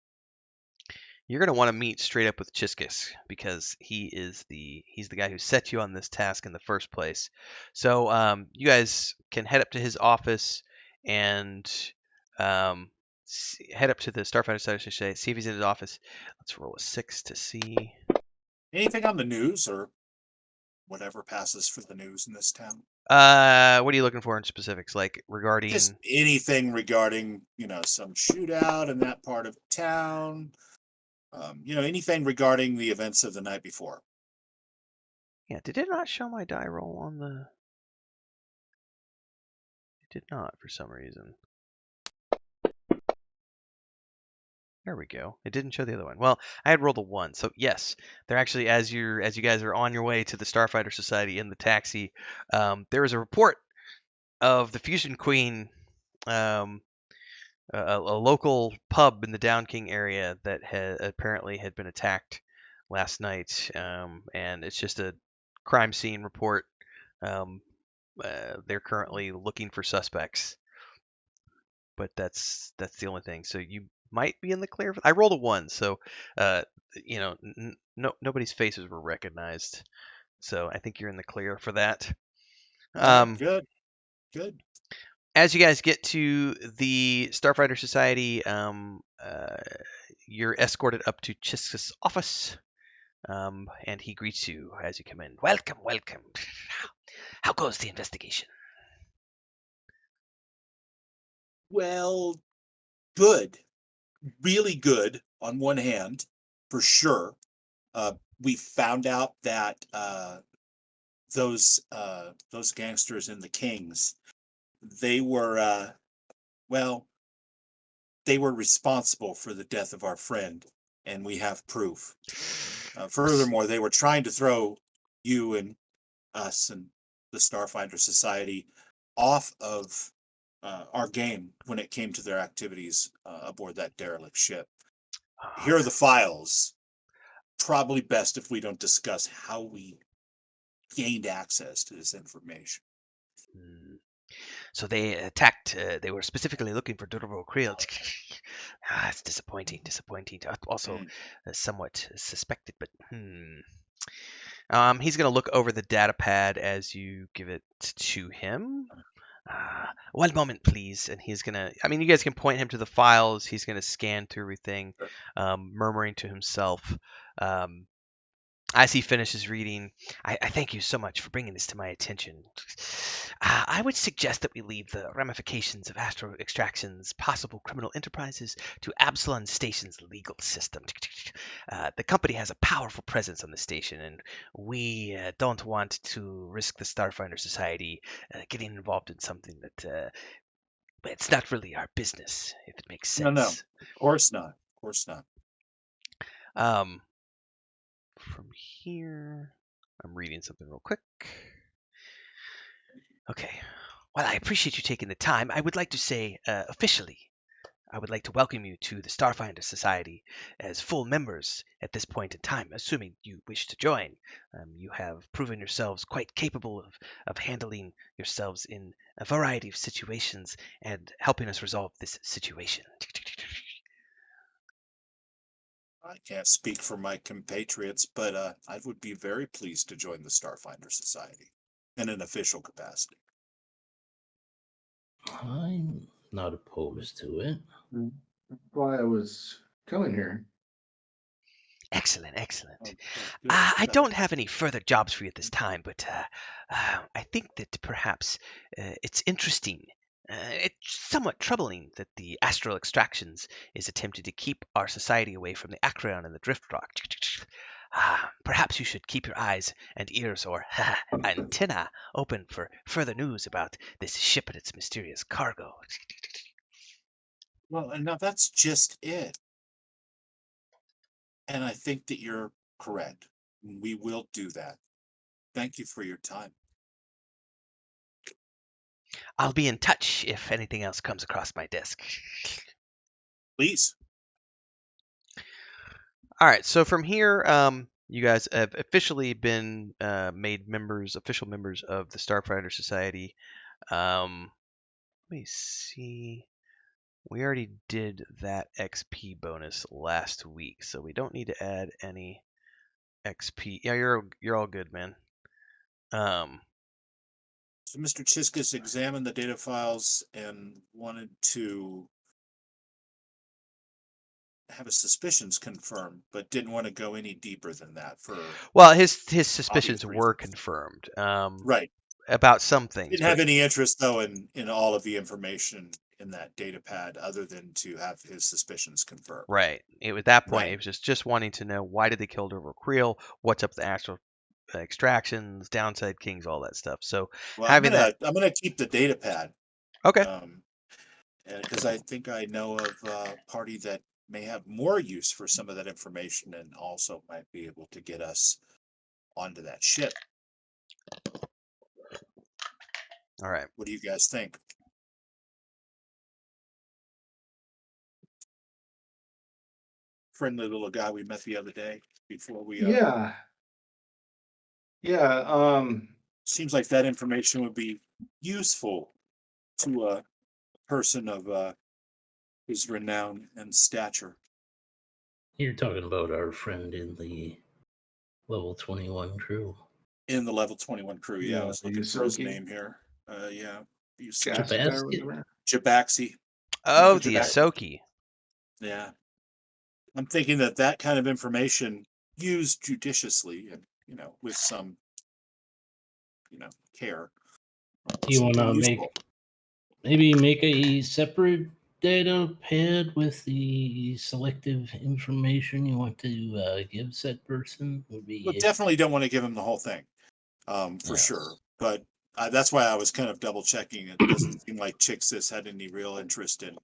you're going to want to meet straight up with Chiskus because he's the guy who set you on this task in the first place. So you guys can head up to his office and head up to the Starfinder Society, see if he's in his office. Let's roll a 6 to see. Anything on the news or whatever passes for the news in this town? What are you looking for in specifics, like regarding? Just anything regarding, some shootout in that part of town. Anything regarding the events of the night before. Yeah, did it not show my die roll on the? It did not for some reason. There we go. It didn't show the other one. Well, I had rolled a 1, so yes, they're actually as you guys are on your way to the Starfinder Society in the taxi, there is a report of the Fusion Queen, a local pub in the Down King area that apparently had been attacked last night, and it's just a crime scene report. They're currently looking for suspects, but that's the only thing. So you might be in the clear. I rolled a 1, so nobody's faces were recognized. So I think you're in the clear for that. Good. As you guys get to the Starfinder Society, you're escorted up to Chiskus' office, and he greets you as you come in. Welcome. How goes the investigation? Well, good. Really good on one hand, for sure. We found out that those gangsters in the Kings, they were they were responsible for the death of our friend, and we have proof. Furthermore, they were trying to throw you and us and the Starfinder Society off of our game when it came to their activities aboard that derelict ship. Here are the files. Probably best if we don't discuss how we gained access to this information. So they attacked. They were specifically looking for Durable Creel. It's disappointing. Disappointing. Also, somewhat suspected, but He's going to look over the data pad as you give it to him. One moment, please. And he's going to, you guys can point him to the files. He's going to scan through everything, murmuring to himself. As he finishes reading, I thank you so much for bringing this to my attention. I would suggest that we leave the ramifications of astro extractions, possible criminal enterprises, to Absalom Station's legal system. The company has a powerful presence on the station, and we don't want to risk the Starfinder Society getting involved in something that it's not really our business, if it makes sense. No, of course not. Of course not. From here, I'm reading something real quick. Okay. Well, I appreciate you taking the time. I would like to say, officially, I would like to welcome you to the Starfinder Society as full members at this point in time, assuming you wish to join. You have proven yourselves quite capable of handling yourselves in a variety of situations and helping us resolve this situation. I can't speak for my compatriots, but I would be very pleased to join the Starfinder Society in an official capacity. I'm not opposed to it. That's why I was coming here. Excellent, excellent. Good. I don't have any further jobs for you at this time, but I think that perhaps it's interesting. It's somewhat troubling that the astral extractions is attempting to keep our society away from the Acreon and the Drift Rock. Perhaps you should keep your eyes and ears or antenna open for further news about this ship and its mysterious cargo. Well, and now that's just it. And I think that you're correct. We will do that. Thank you for your time. I'll be in touch if anything else comes across my desk. Please. All right, so from here, you guys have officially been made official members of the Starfinder Society. Let me see. We already did that XP bonus last week, so we don't need to add any XP. Yeah, you're all good, man. So Mr. Chiskus examined the data files and wanted to have his suspicions confirmed, but didn't want to go any deeper than that well, his suspicions were reasons. confirmed. Right. About some things. Didn't have any interest though in all of the information in that data pad other than to have his suspicions confirmed. Right. At that point, Right. it was just wanting to know why did they kill Derval Creel, what's up with the astral extractions, downside kings, all that stuff. So Well, I'm gonna keep the data pad. Okay. Because I think I know of a party that may have more use for some of that information and also might be able to get us onto that ship. All right. What do you guys think? Friendly little guy we met the other day before we Yeah. seems like that information would be useful to a person of his renown and stature. You're talking about our friend in the level 21 crew. In the level 21 crew, yeah. I was looking for his Yusuke? name here. Yeah. Jabaski? Jabaxi. Oh, Michael the Jabaxi. Ahsoki. Yeah. I'm thinking that kind of information used judiciously and, with some, care. Do you want to make a separate data pad with the selective information you want to give said person? Well, definitely don't want to give him the whole thing, for sure. But that's why I was kind of double checking. It doesn't seem like Chixis had any real interest in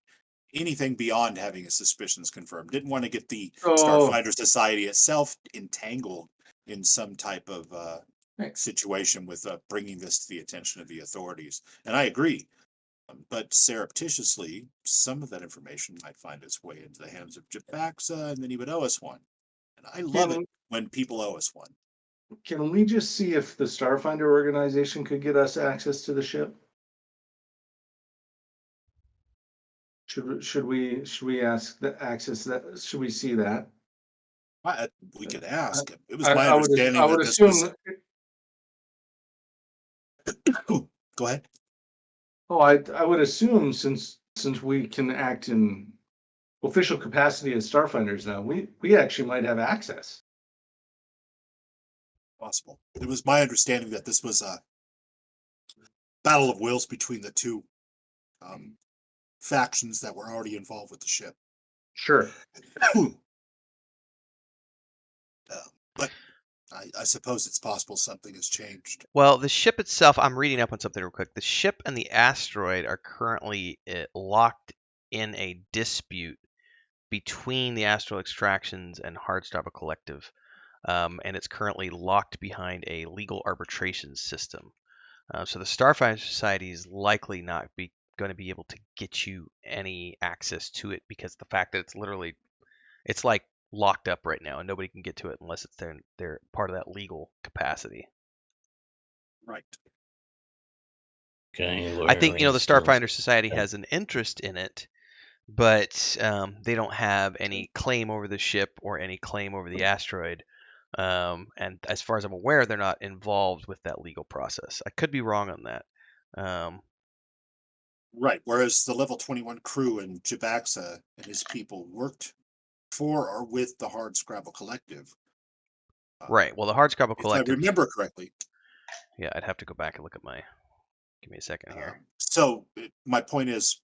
anything beyond having his suspicions confirmed. Didn't want to get the Starfinder Society itself entangled in some type of situation with bringing this to the attention of the authorities. And I agree. But surreptitiously, some of that information might find its way into the hands of Jabaxa, and then he would owe us one. And I love it when people owe us one. Can we just see if the Starfinder organization could get us access to the ship? Should we ask the access that? Should we see that? We could ask. It was my I understanding would that this was. assume. Go ahead. Oh, I would assume since we can act in official capacity as Starfinders now, we actually might have access. Possible. It was my understanding that this was a battle of wills between the two factions that were already involved with the ship. Sure. But I suppose it's possible something has changed. Well, the ship itself, I'm reading up on something real quick. The ship and the asteroid are currently locked in a dispute between the Astral Extractions and Hardstopper Collective, and it's currently locked behind a legal arbitration system. So the Starfinder Society is likely not going to be able to get you any access to it because the fact that it's like locked up right now and nobody can get to it unless it's they're part of that legal capacity. Right. Okay, I think the still... Starfinder Society has an interest in it, but they don't have any claim over the ship or any claim over the asteroid. And as far as I'm aware, they're not involved with that legal process. I could be wrong on that. Right. Whereas the level 21 crew and Jabaxa and his people worked for or with the Hard Scrabble Collective. Right. Well, the Hardscrabble Collective. If I remember correctly. Yeah, I'd have to go back and look at my. Give me a second here. So my point is,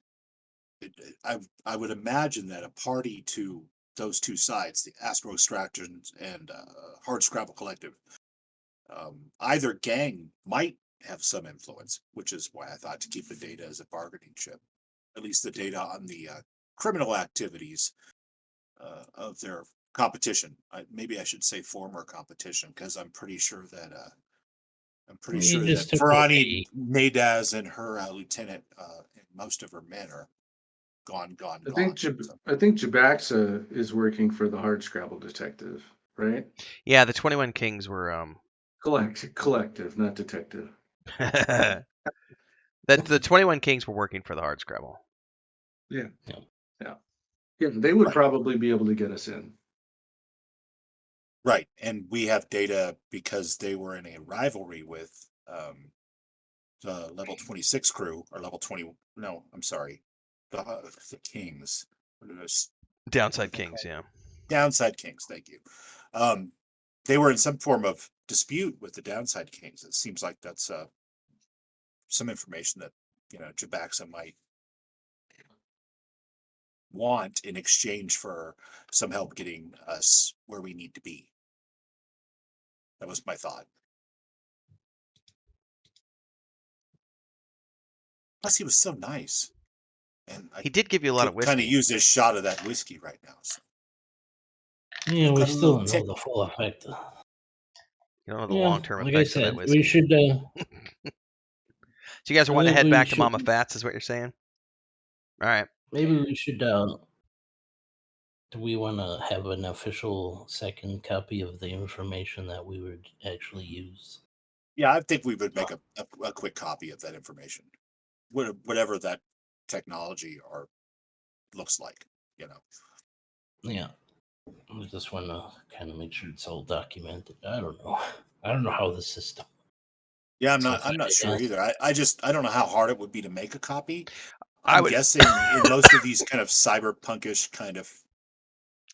I would imagine that a party to those two sides, the Astro Extractions and Hard Scrabble Collective, either gang might have some influence, which is why I thought to keep the data as a bargaining chip, at least the data on the criminal activities of their competition. Maybe I should say former competition, because I'm pretty sure that Ferrani Nadaz and her lieutenant and most of her men are gone. I think Jabaxa is working for the Hardscrabble Detective, right? Yeah, the 21 Kings were collective, not detective. that the 21 Kings were working for the Hardscrabble. Yeah. They would probably be able to get us in. Right, and we have data because they were in a rivalry with the level 26 crew, or level 20. No, I'm sorry, the Kings. Downside Kings, yeah. Downside Kings. Thank you. They were in some form of dispute with the Downside Kings. It seems like that's some information that Jabaxa might want in exchange for some help getting us where we need to be. That was my thought. Plus, he was so nice, and he did give you a lot of whiskey. Kind of use this shot of that whiskey right now. So. Yeah, we still don't know the full effect. You don't know the long-term effects of that whiskey. We should. So you guys are wanting to head back to Mama Fats, is what you're saying? All right. Maybe we should. Do we want to have an official second copy of the information that we would actually use? Yeah, I think we would make a quick copy of that information, whatever that technology or looks like. Yeah, I just want to kind of make sure it's all documented. I don't know how the system. Yeah, I'm not sure either. I don't know how hard it would be to make a copy. I'm guessing in most of these kind of cyberpunkish kind of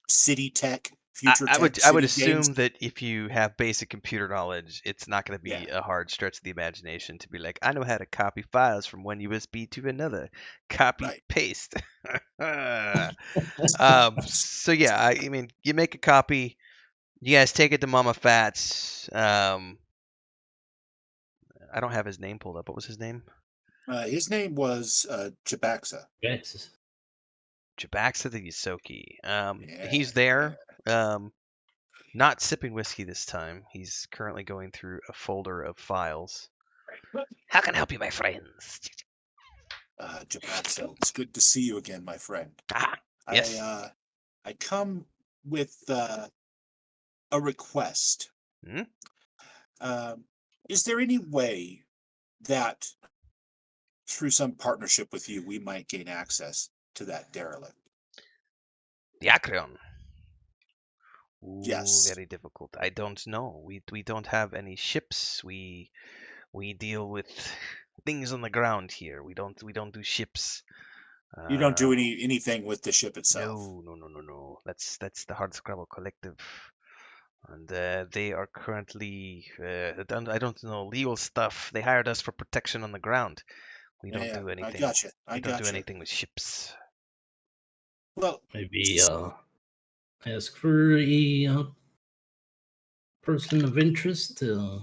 city tech, future tech. I would assume that if you have basic computer knowledge, it's not going to be a hard stretch of the imagination to be like, I know how to copy files from one USB to another. Copy, paste. So yeah, I mean, you make a copy. You guys take it to Mama Fats. I don't have his name pulled up. What was his name? His name was Jabaxa. Jabaxa the Yusoki. He's there. Not sipping whiskey this time. He's currently going through a folder of files. How can I help you, my friends? Jabaxa, it's good to see you again, my friend. Yes. I come with a request. Is there any way that through some partnership with you, we might gain access to that derelict? The Acreon. Ooh, Yes. very difficult. I don't know. We don't have any ships. We deal with things on the ground here. We don't do ships. You don't do Um, anything with the ship itself. no. That's the Hardscrabble Collective, and they are currently I don't know, legal stuff. They hired us for protection on the ground. We don't Yeah, do I anything. gotcha. I We don't do gotcha. anything with ships. Well, Maybe ask for a person of interest to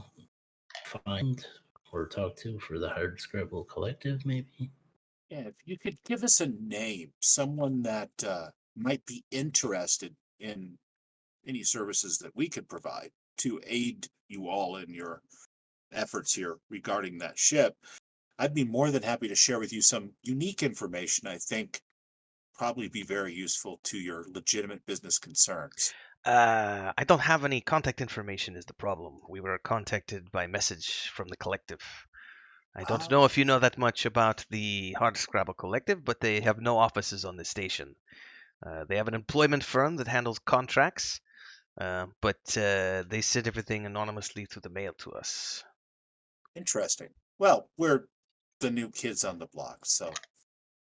find or talk to for the Hardscrabble Collective, maybe. yeah, if you could give us a name, someone that might be interested in any services that we could provide to aid you all in your efforts here regarding that ship, I'd be more than happy to share with you some unique information I think probably be very useful to your legitimate business concerns. I don't have any contact information is the problem. We were contacted by message from the collective. I don't know Ah, if you know that much about the Hardscrabble Collective, but they have no offices on the station. They have an employment firm that handles contracts, but they send everything anonymously through the mail to us. interesting. Well, we're the new kids on the block, so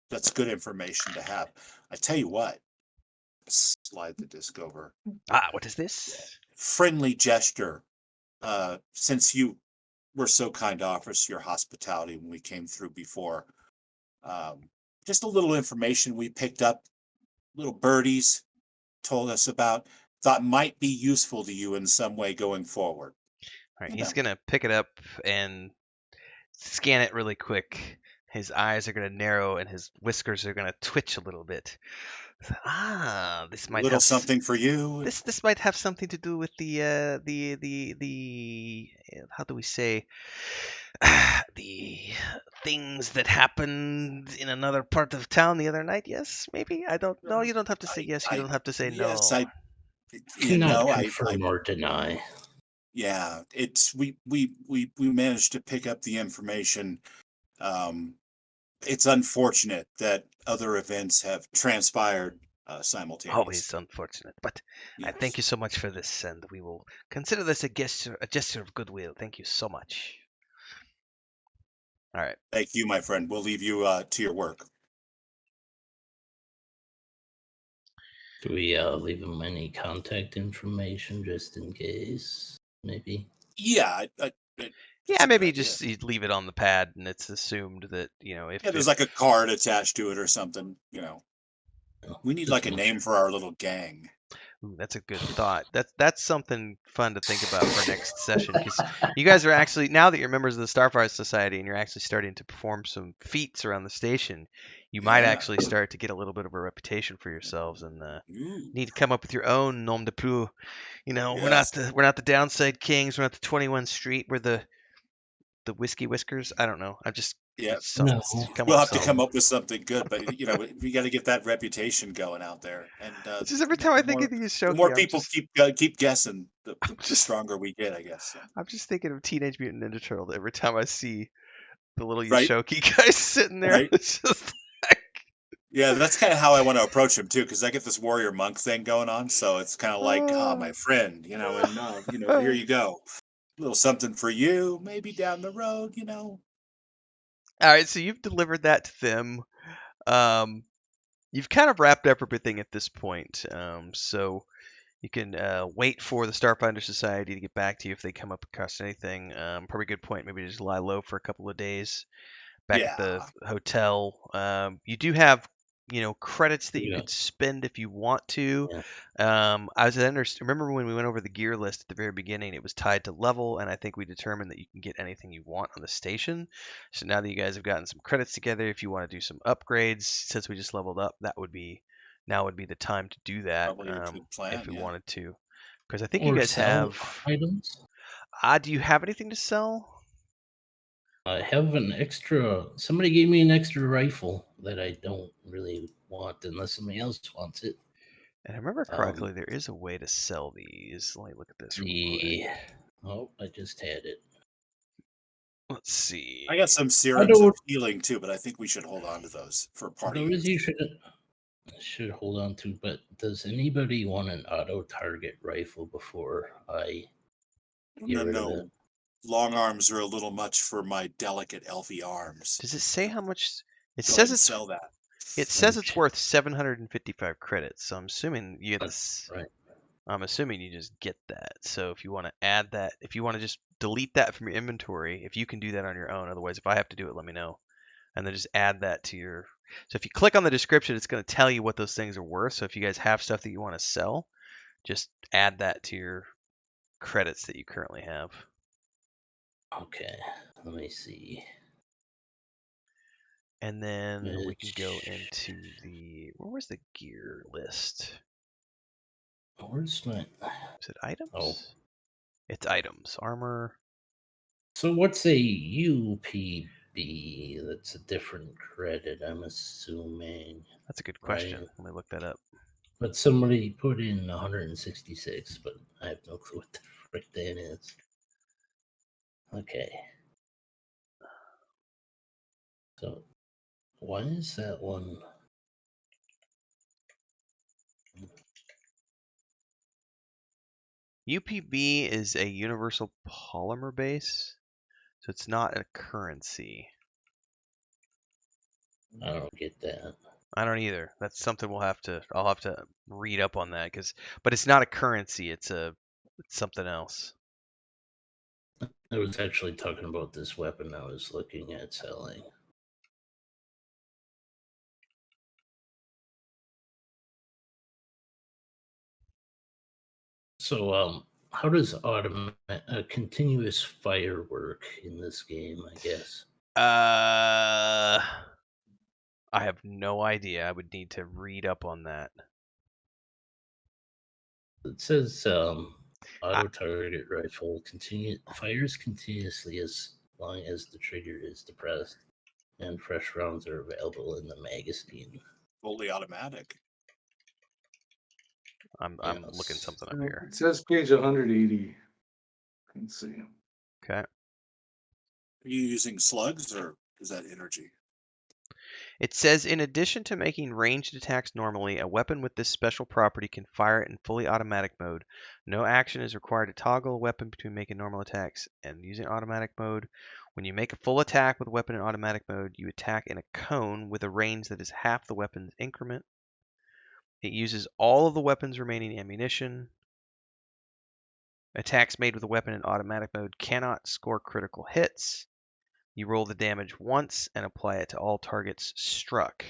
that's good information to have. I tell you what, slide the disc over. Ah, what is this? Friendly gesture. Since you were so kind to offer us your hospitality when we came through before, um, just a little information we picked up, little birdies told us about, thought might be useful to you in some way going forward. All right, You he's know, gonna pick it up and scan it really quick. His eyes are gonna narrow and his whiskers are gonna twitch a little bit. Ah, this a might little have something for you. this might have something to do with the how do we say the things that happened in another part of town the other night. Yes, maybe. I don't know. You don't have to say yes. You don't have to say Yes, no. Cannot I confirm or deny. yeah, it's we managed to pick up the information. It's unfortunate that other events have transpired Always simultaneously. unfortunate, but I thank Yes. you so much for this, and we will consider this a gesture of goodwill. Thank you so much. All right. Thank you, my friend. We'll leave you to your work. Do we leave him any contact information just in case? Maybe. Yeah, that's Yeah, a good maybe idea. just you leave it on the pad, and it's assumed that Yeah, there's if like a card attached to it or something. We need Just like a make name sure. for our little gang. Ooh, that's a good thought. That's something fun to think about for next session because you guys are actually, now that you're members of the Starfinder Society and you're actually starting to perform some feats around the station, you might Yeah. actually start to get a little bit of a reputation for yourselves and Ooh, need to come up with your own nom de plume. yes. We're not the Downside Kings. We're not the 21 Street. We're the Whiskey Whiskers. I don't know. I just Yeah. No. come up We'll with have to come something. up with something good, but we got to get that reputation going out there. And It's just every time I think of these the more Shoki, people keep guessing, I'm the just stronger we get, I guess. So. I'm just thinking of Teenage Mutant Ninja Turtle every time I see the little Right. Yoshoki guy sitting there. Right. It's just like, Yeah, that's kind of how I want to approach him too, because I get this warrior monk thing going on. So it's kind of like, my friend, here you go, a little something for you, maybe down the road. All right, so you've delivered that to them. Um, you've kind of wrapped up everything at this point. So you can wait for the Starfinder Society to get back to you if they come up across anything. Probably a good point. Maybe just lie low for a couple of days back at the Yeah, hotel. You do have, credits that you Yeah. could spend if you want to. Yeah. Remember when we went over the gear list at the very beginning, it was tied to level, and I think we determined that you can get anything you want on the station. So now that you guys have gotten some credits together, if you want to do some upgrades, since we just leveled up, now would be the time to do that, probably a good if plan. we Yeah. wanted to. Because I think you Or guys sell have. items. Do you have anything to sell? I have an extra. Somebody gave me an extra rifle that I don't really want unless somebody else wants it. And I remember correctly, there is a way to sell these. Let me look at this real quick. Oh, I just had it. Let's see. I got some serums of healing too, but I think we should hold on to those for party Those use. you should hold on to. But does anybody want an auto target rifle before I get rid of it? Long arms are a little much for my delicate elfy arms. Does it say how much? It Go says ahead and it's. sell that. It says it's worth 755 credits. So I'm assuming you get That's right. I'm assuming you just get that. So if you want to add that, if you want to just delete that from your inventory, if you can do that on your own. Otherwise, if I have to do it, let me know. And then just add that to your. So if you click on the description, it's going to tell you what those things are worth. So if you guys have stuff that you want to sell, just add that to your credits that you currently have. Okay, let me see. And then we can go into the. Where was the gear list? Where's my? Is it items? Oh, it's items. Armor. So what's a UPB? That's a different credit, I'm assuming. That's a good question. Right. Let me look that up. But somebody put in 166, but I have no clue what the frick that is. Okay. So why is that one? UPB is a universal polymer base, so it's not a currency. I don't get that. I don't either. That's something I'll have to read up on that but it's not a currency. It's something else. I was actually talking about this weapon I was looking at selling. So, how does continuous fire work in this game? I guess. I have no idea. I would need to read up on that. It says auto target rifle fires continuously as long as the trigger is depressed and fresh rounds are available in the magazine. Fully automatic. I'm looking something up here. It says page 180. Let's see. Okay. Are you using slugs or is that energy? It says, in addition to making ranged attacks normally, a weapon with this special property can fire it in fully automatic mode. No action is required to toggle a weapon between making normal attacks and using automatic mode. When you make a full attack with a weapon in automatic mode, you attack in a cone with a range that is half the weapon's increment. It uses all of the weapon's remaining ammunition. Attacks made with a weapon in automatic mode cannot score critical hits. You roll the damage once and apply it to all targets struck.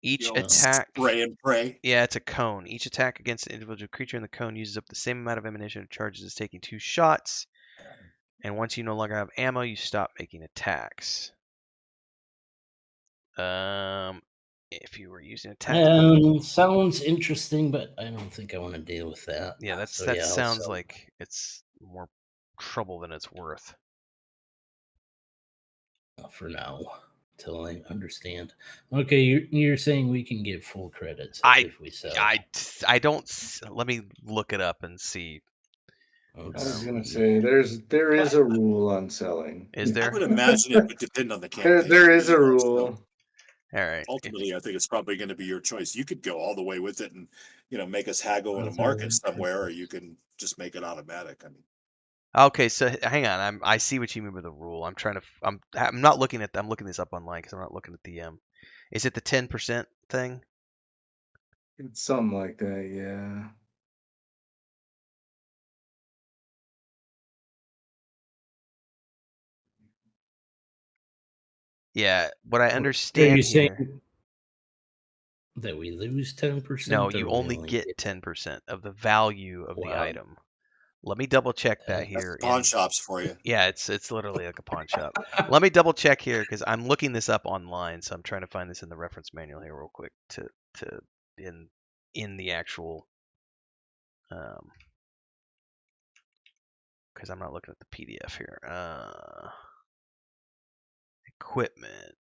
Each attack. Spray and pray. Yeah, it's a cone. Each attack against an individual creature in the cone uses up the same amount of ammunition it charges as taking 2 shots. And once you no longer have ammo, you stop making attacks. If you were using a tactical. Sounds interesting, but I don't think I want to deal with that. Yeah, that sounds like it's more trouble than it's worth. For now, till I understand. Okay, you're saying we can get full credits if we sell. I don't. Let me look it up and see. I was gonna say there is a rule on selling. Is there? I would imagine it would depend on the campaign. There is a rule. All right. Ultimately, I think it's probably going to be your choice. You could go all the way with it and make us haggle in a market somewhere, or you can just make it automatic. I mean, okay, so hang on. I see what you mean by the rule. I'm trying to. I'm not looking at. I'm looking this up online because I'm not looking at the. Is it the 10% thing? It's something like that, yeah. Yeah, what I understand here. That we lose 10%? No, you only get 10% of the value of the item. Let me double check that here. Pawn shops for you. Yeah, it's literally like a pawn shop. Let me double check here because I'm looking this up online, so I'm trying to find this in the reference manual here real quick to in the actual because I'm not looking at the PDF here. Equipment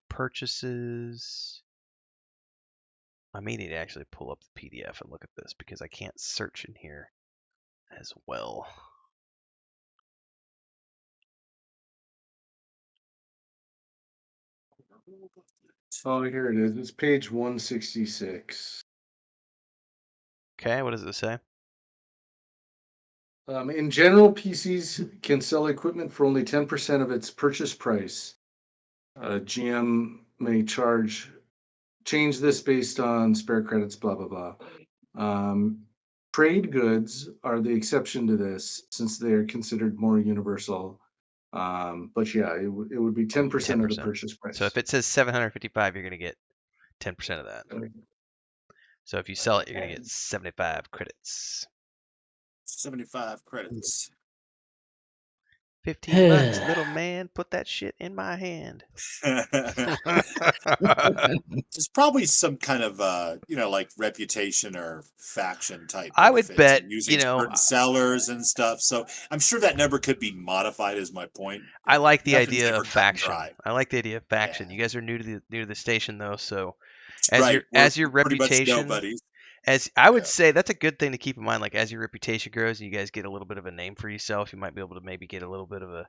purchases. I may need to actually pull up the PDF and look at this because I can't search in here as well. Oh, here it is. It's page 166. Okay, what does it say? In general, PCs can sell equipment for only 10% of its purchase price. GM may change this based on spare credits, blah, blah, blah. Trade goods are the exception to this since they are considered more universal. But yeah, it would be 10% of the 10%. purchase price. So if it says 755, you're going to get 10% of that. So if you sell it, you're going to get 75 credits. 75 credits. 15 bucks, little man. Put that shit in my hand. There's probably some kind of like reputation or faction type I would benefit to bet, using certain sellers and stuff. So I'm sure that number could be modified. Is my point. I like the Nothing's idea ever of cut and faction. dry. I like the idea of faction. Yeah. You guys are new to the station though, so Right. as your We're pretty much reputation, nobodies. as I would Yeah. say, that's a good thing to keep in mind. Like as your reputation grows, and you guys get a little bit of a name for yourself. You might be able to maybe get a little bit of a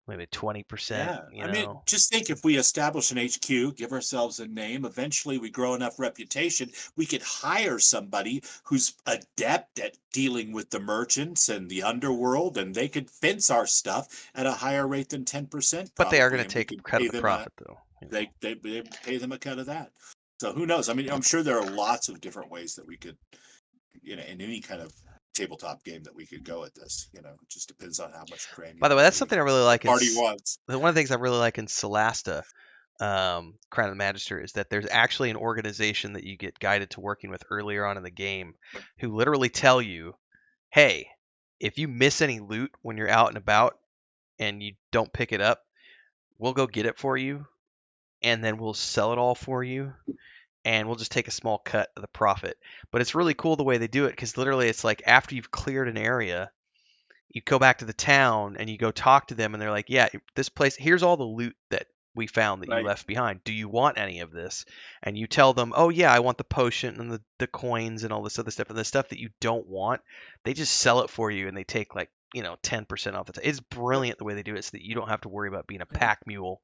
maybe 20%. Yeah. You I know, mean, just think if we establish an HQ, give ourselves a name, eventually we grow enough reputation, we could hire somebody who's adept at dealing with the merchants and the underworld, and they could fence our stuff at a higher rate than 10%. but they are going probably, to and we take a could cut pay of the them profit though. You know. they pay them a cut of that. So who knows? I mean, I'm sure there are lots of different ways that we could, in any kind of tabletop game that we could go at this. It just depends on how much granularity. By the way, that's something I really like. Party wants. One of the things I really like in Solasta, Crown of the Magister, is that there's actually an organization that you get guided to working with earlier on in the game, who literally tell you, "Hey, if you miss any loot when you're out and about and you don't pick it up, we'll go get it for you, and then we'll sell it all for you." And we'll just take a small cut of the profit. But it's really cool the way they do it, because literally it's like after you've cleared an area, you go back to the town and you go talk to them, and they're like, yeah, this place, here's all the loot that we found that you Right. left behind. Do you want any of this? And you tell them, oh yeah, I want the potion and the coins and all this other stuff. And the stuff that you don't want, they just sell it for you, and they take 10% off the top. It's brilliant the way they do it, so that you don't have to worry about being a pack mule.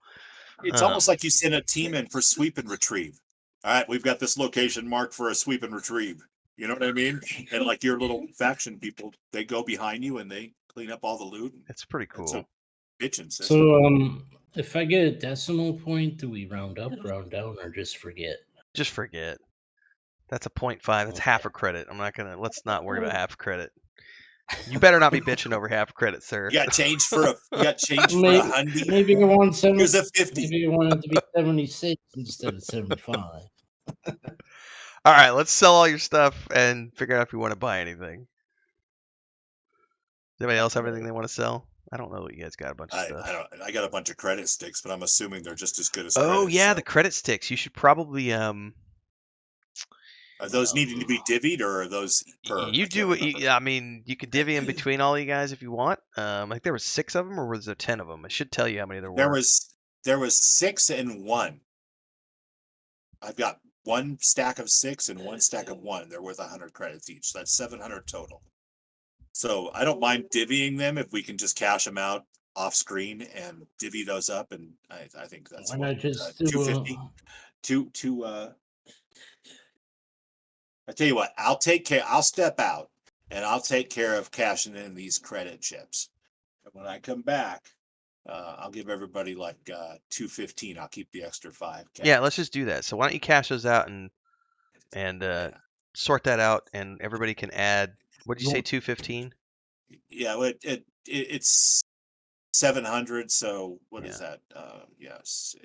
It's almost like you send a team in for sweep and retrieve. All right, we've got this location marked for a sweep and retrieve. You know what I mean? And like your little faction people, they go behind you and they clean up all the loot. It's pretty cool. Bitchin' system. So, if I get a decimal point, do we round up, round down, or just forget? Just forget. That's a 0.5. That's half a credit. Let's not worry about half a credit. You better not be bitching over half a credit, sir. You got change for a hundy. Maybe I want 70. Here's a 50. Maybe I want it to be 76 instead of 75. All right, let's sell all your stuff and figure out if you want to buy anything. Does anybody else have anything they want to sell? I don't know that you guys got a bunch of stuff. I got a bunch of credit sticks, but I'm assuming they're just as good as Oh credits, yeah, so. the credit sticks. You should probably Are those needing to be divvied, or are those per? You do what you. I mean, you could divvy them between all you guys if you want. I think there was 6 of them, or was there 10 of them? I should tell you how many there were. There was 6 and 1. I've got 1 stack of 6 and 1 stack of 1. They're worth 100 credits each. So that's 700 total. So I don't mind divvying them if we can just cash them out off screen and divvy those up. And I think that's Why not just do 250. I tell you what, I'll step out and I'll take care of cashing in these credit chips. And when I come back, I'll give everybody like 215. I'll keep the extra 5. Cash. Yeah, let's just do that. So why don't you cash those out and sort that out, and everybody can add. What did you say? 215. Yeah, it's 700. So what is that? Yes.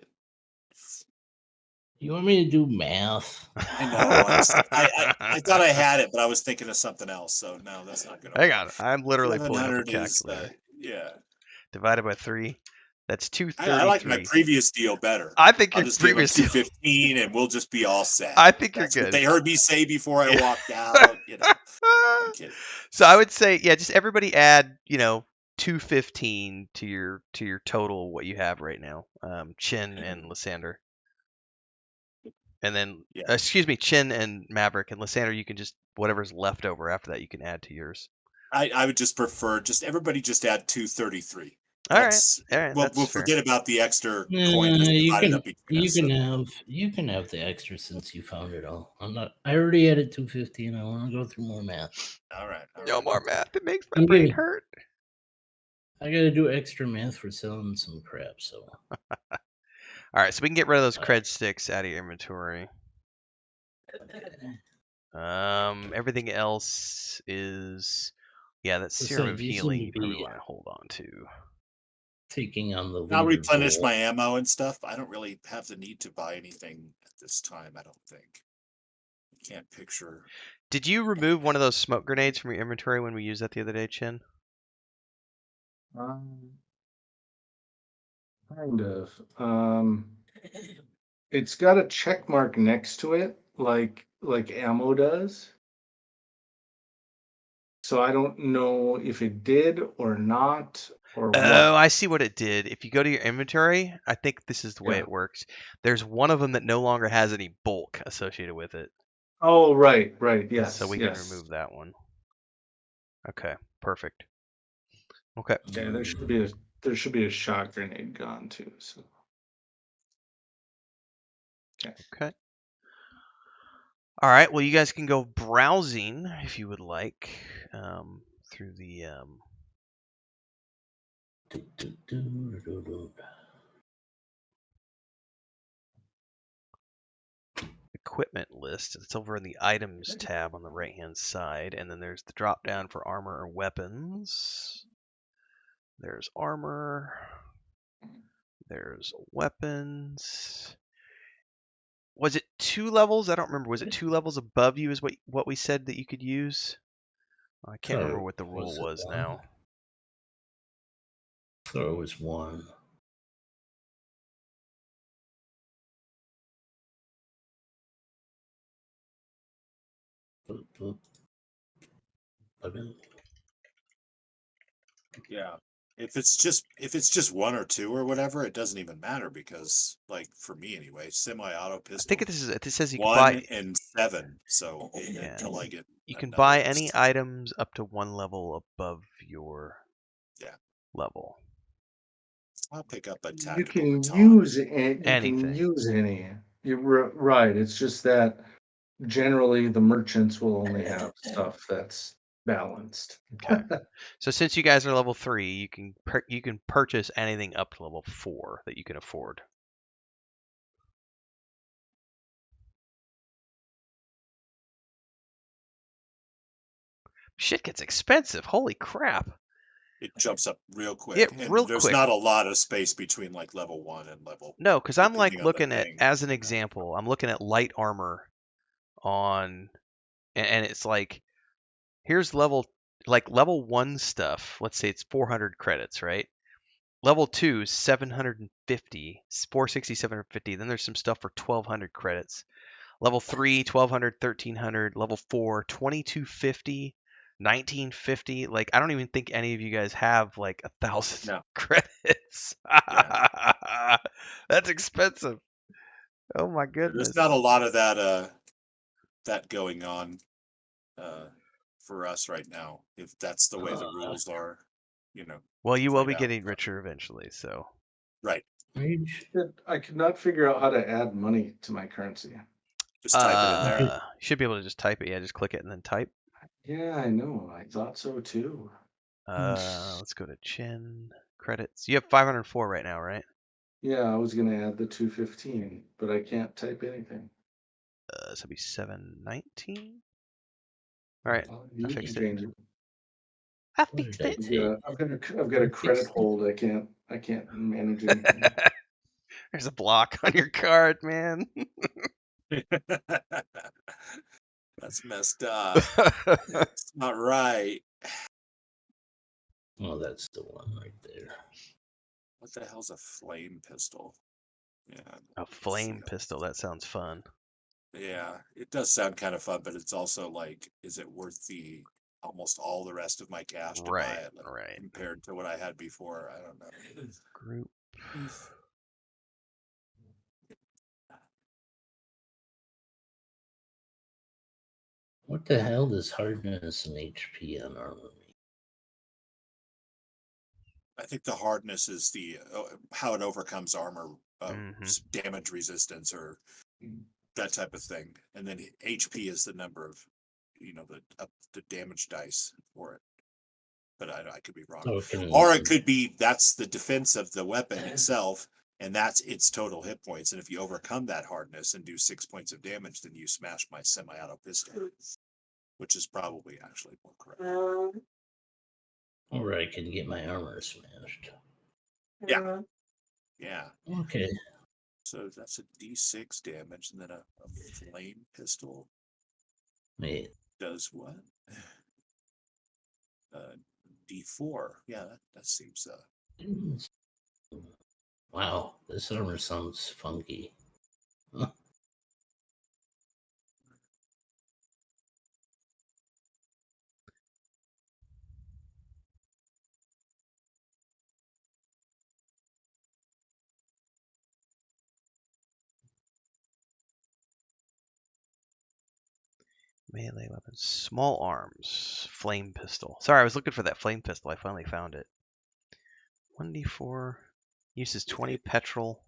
You want me to do math? I know. I thought I had it, but I was thinking of something else. So no, that's not going to. Hang on, I'm literally pulling up a 700 calculator. Yeah. Divided by 3. That's 233. I like my previous deal better. I think your I'll just previous give deal. 215, and we'll just be all set. I think That's you're what good. they heard me say before I walked out. I'm kidding. So I would say, yeah, just everybody add, 215 to your total what you have right now. Chin and Lysander. And then, excuse me, Chin and Maverick, and Lysander, you can just, whatever's left over after that, you can add to yours. I would just prefer, everybody just add 233. All right, That's that's we'll fair. forget about the extra coin that's divided up between us. You can have the extra since you found it all. I already added 250 and I want to go through more math. All right. No more math. It makes my I'm brain getting- hurt. I gotta do extra math for selling some crap, so All right, so we can get rid of those cred sticks out of your inventory. Everything else is, yeah, that serum of Besides, you seem healing to you probably be want to hold on to. taking on the I'll leader replenish role. my ammo and stuff. I don't really have the need to buy anything at this time, I don't think. I can't picture. Did you remove one of those smoke grenades from your inventory when we used that the other day, Chin? Kind of. It's got a check mark next to it, like ammo does. So I don't know if it did or not or what. Oh, I see what it did. If you go to your inventory, I think this is the way Yeah. it works. There's one of them that no longer has any bulk associated with it. Oh, right. Yes. So we can remove that one. Okay, perfect. Okay. Yeah, there should be a shot grenade gone too. So. Okay. Okay. All right. Well, you guys can go browsing if you would like through the equipment list. It's over in the items tab on the right hand side, and then there's the drop down for armor or weapons. There's armor. There's weapons. Was it 2 levels? I don't remember. Was it 2 levels above you is what we said that you could use? I can't remember what the rule was now. I thought it was 1. Yeah. If it's just 1 or 2 or whatever, it doesn't even matter because, like, for me anyway, semi-auto I pistol. think it says you can 1 buy. and 7. So Yeah. until I get You can another buy list. any items up to 1 level above your level. I'll pick up a You tactical can baton. use it. You Anything. can use any. You're right. It's just that generally the merchants will only have stuff that's balanced. Okay. So since you guys are level 3, you can purchase anything up to level 4 that you can afford. Shit gets expensive. Holy crap. It jumps up real quick. Yeah, and real there's quick. not a lot of space between like level 1 and level. No, because I'm like depending on the looking at, thing, as an you know. example, I'm looking at light armor on, and it's like, here's level 1 stuff. Let's say it's 400 credits, right? Level 2 is 750, 460, 750. Then there's some stuff for 1200 credits. Level 3, 1200, 1300. Level 4, 2250, 1950. Like, I don't even think any of you guys have like 1,000 No. credits. Yeah. That's expensive. Oh my goodness. There's not a lot of that going on for us right now. If that's the way the rules are, you know. Well, you will be played out. getting richer eventually, so. Right. I could not figure out how to add money to my currency. Just type it in there. You should be able to just type it. Yeah, just click it and then type. Yeah, I know. I thought so too. Let's go to Chin credits. You have 504 right now, right? Yeah, I was gonna add the 215, but I can't type anything. So it'll be 719. All right, You I can fixed it. change it. I fixed it. I've got a credit hold. I can't manage anything. There's a block on your card, man. That's messed up. It's not right. Oh, that's the one right there. What the hell's a flame pistol? Yeah. A flame pistol. That sounds fun. Yeah, it does sound kind of fun, but it's also like, is it worth the almost all the rest of my cash to buy it? Like, Right. Compared to what I had before, I don't know. Group. What the hell does hardness and HP on armor mean? I think the hardness is the how it overcomes armor damage resistance or that type of thing, and then HP is the number of the damage dice for it. But I could be wrong, or it could be that's the defense of the weapon itself, and that's its total hit points. And if you overcome that hardness and do 6 points of damage, then you smash my semi-auto pistol, which is probably actually more correct. Or I can get my armor smashed. Yeah. Yeah. Okay. So that's a D6 damage, and then a flame pistol. Wait. Does what? D4. Yeah, that seems. Wow, this armor sounds funky. Huh. Melee weapons. Small arms. Flame pistol. Sorry, I was looking for that flame pistol. I finally found it. 1d4. Uses 20 petrol.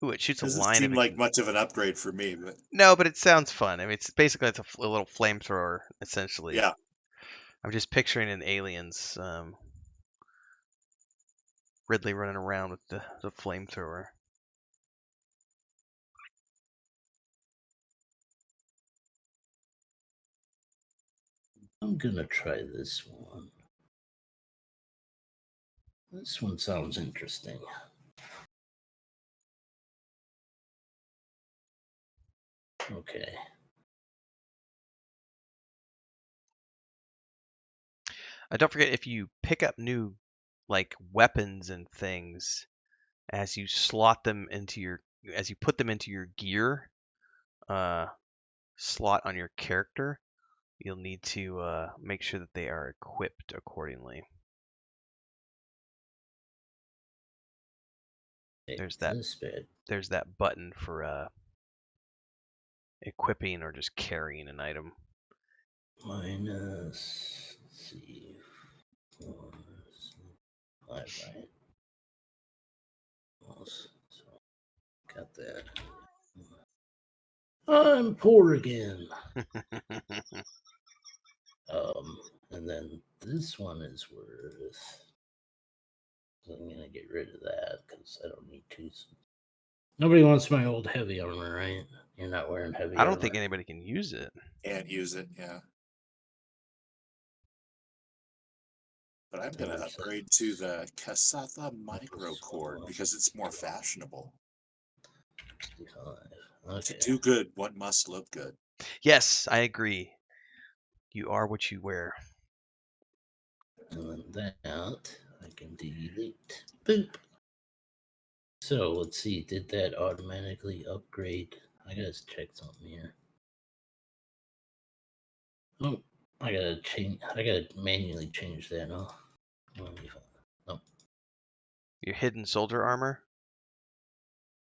Ooh, it shoots a Doesn't line seem of... like much of an upgrade for me, but... No, but it sounds fun. I mean, it's basically a little flamethrower, essentially. Yeah. I'm just picturing in Aliens, Ridley running around with the flamethrower. I'm gonna try this one. This one sounds interesting. Okay. Don't forget, if you pick up new weapons and things as you slot them as you put them into your gear slot on your character, you'll need to make sure that they are equipped accordingly. There's that button for equipping or just carrying an item. Minus, let's see, 4, 5, right? So, got that. I'm poor again. And then this one is worth. I'm gonna get rid of that because I don't need to. Nobody wants my old heavy armor, right? You're not wearing heavy armor. I don't think anybody can use it. Can't use it, yeah. But I'm going to upgrade to the Kasatha Micro Cord because it's more fashionable. 65. Okay. To do good, one must look good. Yes, I agree. You are what you wear. And then that I can delete. Boop. So let's see, did that automatically upgrade? I gotta check something here. Oh, I gotta manually change that. Oh, no. Your hidden soldier armor?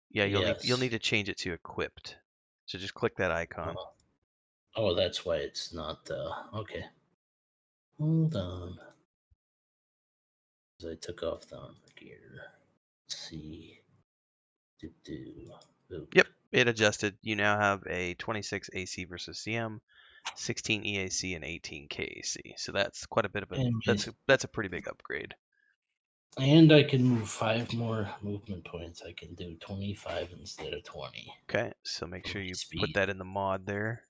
Yeah, you'll need to change it to equipped. So just click that icon. Oh, that's why it's not. Okay. Hold on. I took off the armor gear. Let's see. Yep, it adjusted. You now have a 26 AC versus CM, 16 EAC, and 18 KAC. So that's quite a bit of that's a pretty big upgrade. And I can move 5 more movement points. I can do 25 instead of 20. Okay, so make sure you put that in the mod there.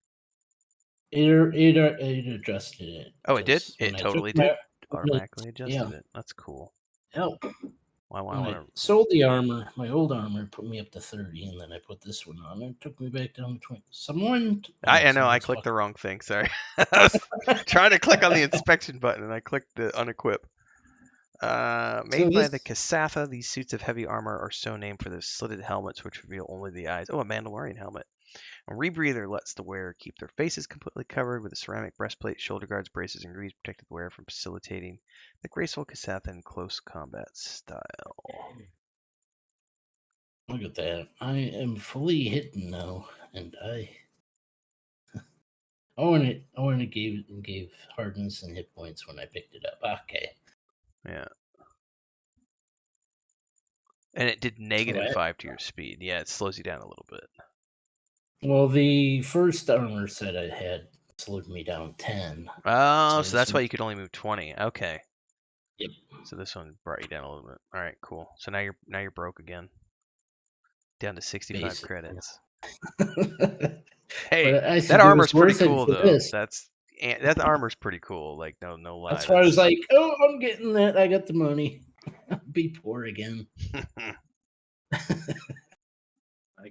It adjusted it. Oh, it did? It totally did. Automatically adjusted it. That's cool. Help. I sold the armor, my old armor, put me up to 30, and then I put this one on, and it took me back down to 20. I know, I clicked the wrong thing. Sorry. I was trying to click on the inspection button, and I clicked the unequip. Made by the Kasatha, these suits of heavy armor are so named for their slitted helmets, which reveal only the eyes. Oh, a Mandalorian helmet. A rebreather lets the wearer keep their faces completely covered with a ceramic breastplate, shoulder guards, braces, and greaves protect the wearer from facilitating the graceful Kasatha in close combat style. Look at that. I am fully hidden now, and it gave hardness and hit points when I picked it up. Okay. Yeah. And it did negative What? 5 to your speed. Yeah, it slows you down a little bit. Well, the first armor set I had slowed me down 10. Oh, So so this that's why one- you could only move 20. Okay. Yep. So this one brought you down a little bit. All right, cool. So now you're broke again. Down to 65 Basic, credits. but Hey, I that think it armor's was pretty worth it cool for though. this. That armor's pretty cool. Like no lie. That's why I was like, oh, I'm getting that. I got the money. Be poor again. I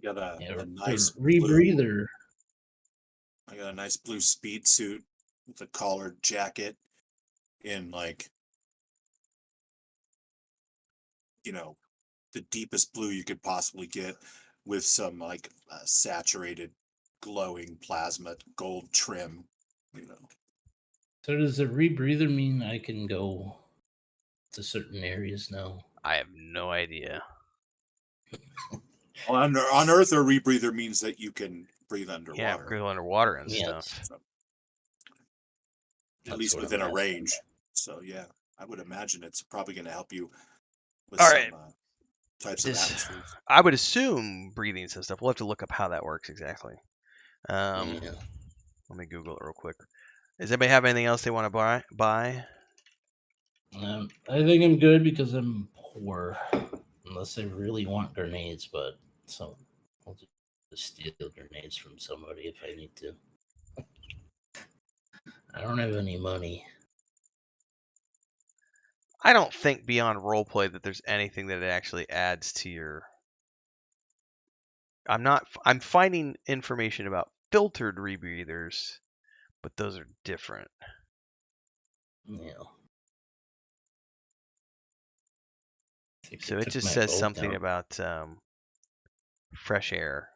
got a Yeah, nice the blue. rebreather. I got a nice blue speed suit with a collared jacket in like, the deepest blue you could possibly get, with some like saturated glowing plasma gold trim. So does the rebreather mean I can go to certain areas now? I have no idea. On Earth, a rebreather means that you can breathe Yeah, underwater. go underwater and Yes. stuff. So, That's at least what within I'm a asking. range. So yeah, I would imagine it's probably going to help you with All some right. types of atmospheres. I would assume breathing and stuff. We'll have to look up how that works exactly. Yeah. Let me Google it real quick. Does anybody have anything else they want to buy? I think I'm good because I'm poor. Unless I really want grenades, but so I'll just steal grenades from somebody if I need to. I don't have any money. I don't think beyond roleplay that there's anything that it actually adds to your. I'm finding information about filtered rebreathers, but those are different. Yeah. So it just says something about fresh air.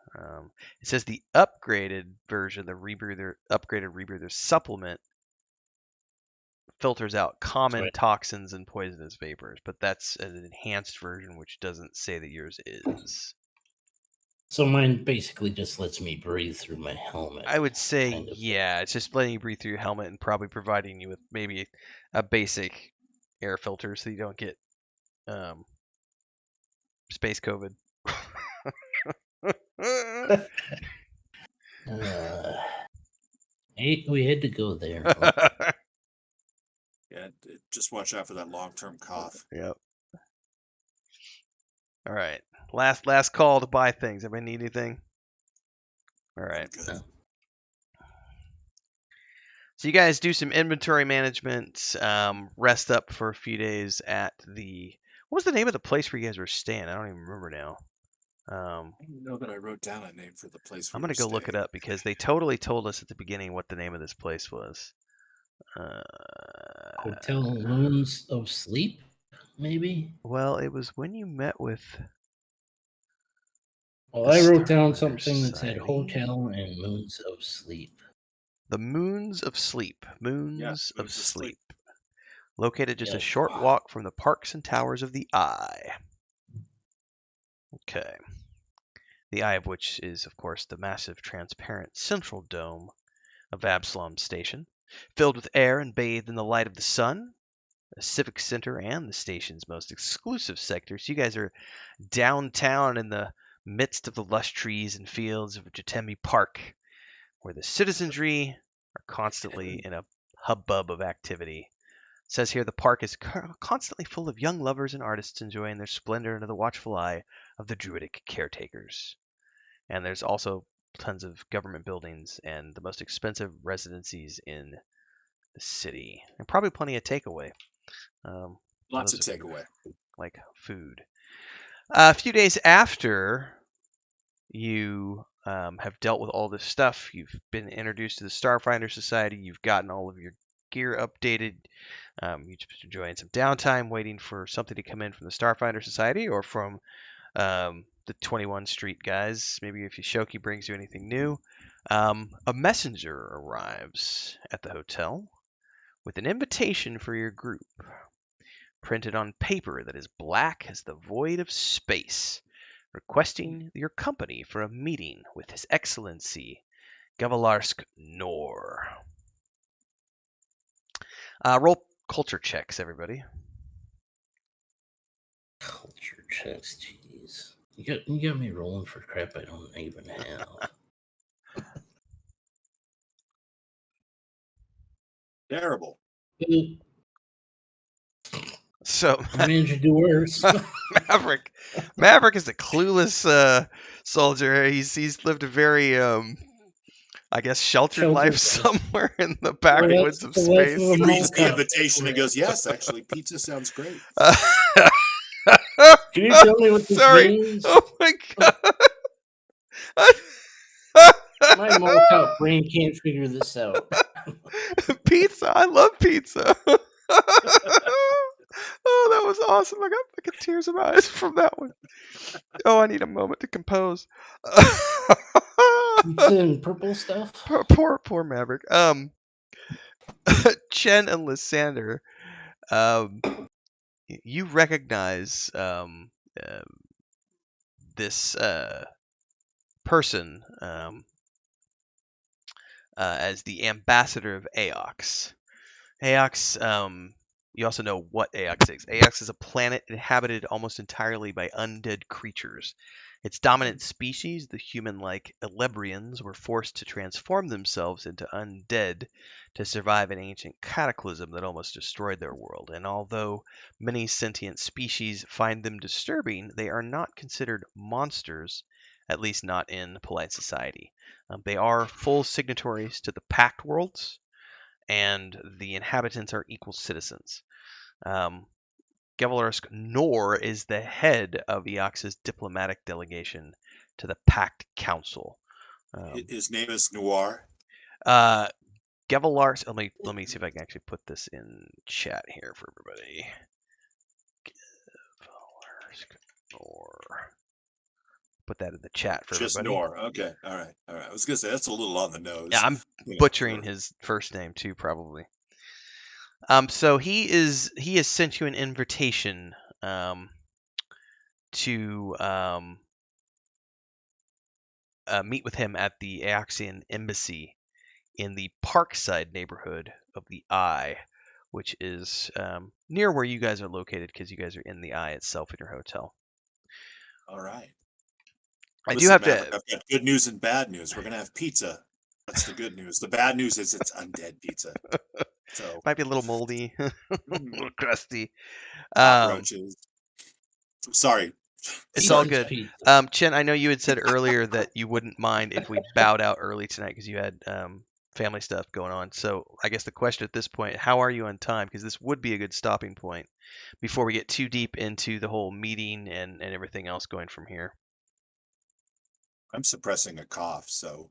It says the upgraded version, the upgraded rebreather supplement, filters out common toxins and poisonous vapors, but that's an enhanced version, which doesn't say that yours is. So mine basically just lets me breathe through my helmet. I would say, kind of. yeah, it's just letting you breathe through your helmet and probably providing you with maybe a basic air filter so you don't get space COVID. We had to go there. Yeah, just watch out for that long-term cough. Yep. All right. Last call to buy things. Anybody need anything? All right. Good. So you guys do some inventory management, rest up for a few days at the. What was the name of the place where you guys were staying? I don't even remember now. I don't know that I wrote down a name for the place. I'm gonna go look it up because they totally told us at the beginning what the name of this place was. Hotel Moons of Sleep, maybe? Well, it was when you met with. Well, I wrote down Starfinder something that said Society. Hotel and Moons of Sleep. The Moons of Sleep. Moons of Moons of Sleep. Located just a Yep. short walk from the parks and towers of the Eye. Okay. The eye of which is, of course, the massive transparent central dome of Absalom Station, filled with air and bathed in the light of the sun, a civic center and the station's most exclusive sector. So you guys are downtown in the midst of the lush trees and fields of Jatembi Park, where the citizenry are constantly in a hubbub of activity. It says here the park is constantly full of young lovers and artists enjoying their splendor under the watchful eye of the druidic caretakers. And there's also tons of government buildings and the most expensive residencies in the city, and probably plenty of takeaway. Lots of takeaway, like food. A few days after you have dealt with all this stuff, you've been introduced to the Starfinder Society. You've gotten all of your gear updated. You're just enjoying some downtime, waiting for something to come in from the Starfinder Society or from the 21 Street guys. Maybe if Yoshoki brings you anything new. A messenger arrives at the hotel with an invitation for your group, printed on paper that is black as the void of space, requesting your company for a meeting with His Excellency Gavalarsk Nor. Roll culture checks, everybody. Culture checks. Jeez, you got me rolling for crap I don't even have. Terrible. So I managed to do worse. Maverick is a clueless soldier. He's lived a very I guess sheltered life somewhere in the backwoods of space. He reads the invitation and goes, "Yes, actually, pizza sounds great." Can you tell me what this means? Oh my god! My Moloch brain can't figure this out. Pizza, I love pizza. Oh, that was awesome! I got fucking tears in my eyes from that one. Oh, I need a moment to compose. Pizza and purple stuff. Poor Maverick. Chen and Lysander, you recognize this person as the ambassador of Aox. Aox, you also know what Aox is. Aox is a planet inhabited almost entirely by undead creatures. Its dominant species, the human-like Elebrians, were forced to transform themselves into undead to survive an ancient cataclysm that almost destroyed their world. And although many sentient species find them disturbing, they are not considered monsters, at least not in polite society. They are full signatories to the Pact Worlds, and the inhabitants are equal citizens. Gevalarsk Nor is the head of Eox's diplomatic delegation to the Pact Council. His name is Noir. Gevalarsk. Let me see if I can actually put this in chat here for everybody. Gevalarsk Nor. Put that in the chat for Just everybody. Nor. Okay. All right. I was gonna say that's a little on the nose. Yeah, I'm butchering his first name too, probably. So he has sent you an invitation to meet with him at the Aoxian Embassy in the Parkside neighborhood of the Eye, which is near where you guys are located because you guys are in the Eye itself in your hotel. All right. I Listen, do have Maverick, to. I've got good news and bad news. We're gonna have pizza. That's the good news. The bad news is it's undead pizza. So Might be a little moldy, a little crusty. cockroaches. Sorry. It's Sorry. all good. Chen, I know you had said earlier that you wouldn't mind if we bowed out early tonight because you had family stuff going on. So I guess the question at this point, how are you on time? Because this would be a good stopping point before we get too deep into the whole meeting and everything else going from here. I'm suppressing a cough, so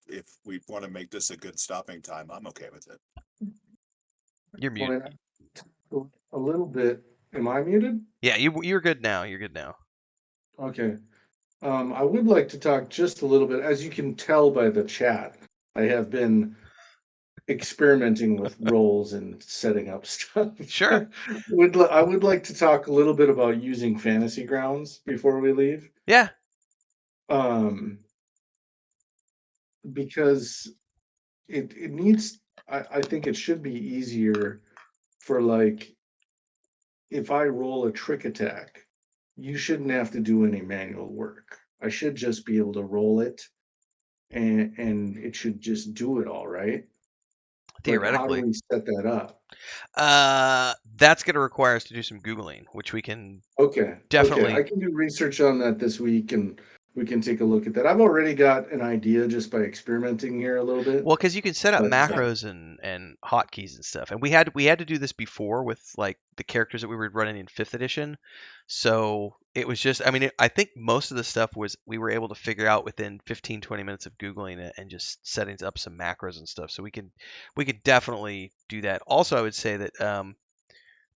if we want to make this a good stopping time, I'm okay with it. You're muted. A little bit. Am I muted? Yeah, you're good now. You're good now. Okay. I would like to talk just a little bit. As you can tell by the chat, I have been experimenting with roles and setting up stuff. Sure. I would like to talk a little bit about using Fantasy Grounds before we leave. Yeah. Because it needs. I think it should be easier for, like, if I roll a trick attack, you shouldn't have to do any manual work. I should just be able to roll it, and it should just do it all, right? Theoretically. Like, how do we set that up? That's going to require us to do some Googling, which we can definitely. Okay, I can do research on that this week, and we can take a look at that. I've already got an idea just by experimenting here a little bit. Well, because you can set up macros and hotkeys and stuff, and we had to do this before with like the characters that we were running in 5th edition. So it was just, I mean, I think most of the stuff was we were able to figure out within 15-20 minutes of Googling it and just setting up some macros and stuff. So we could definitely do that. Also, I would say that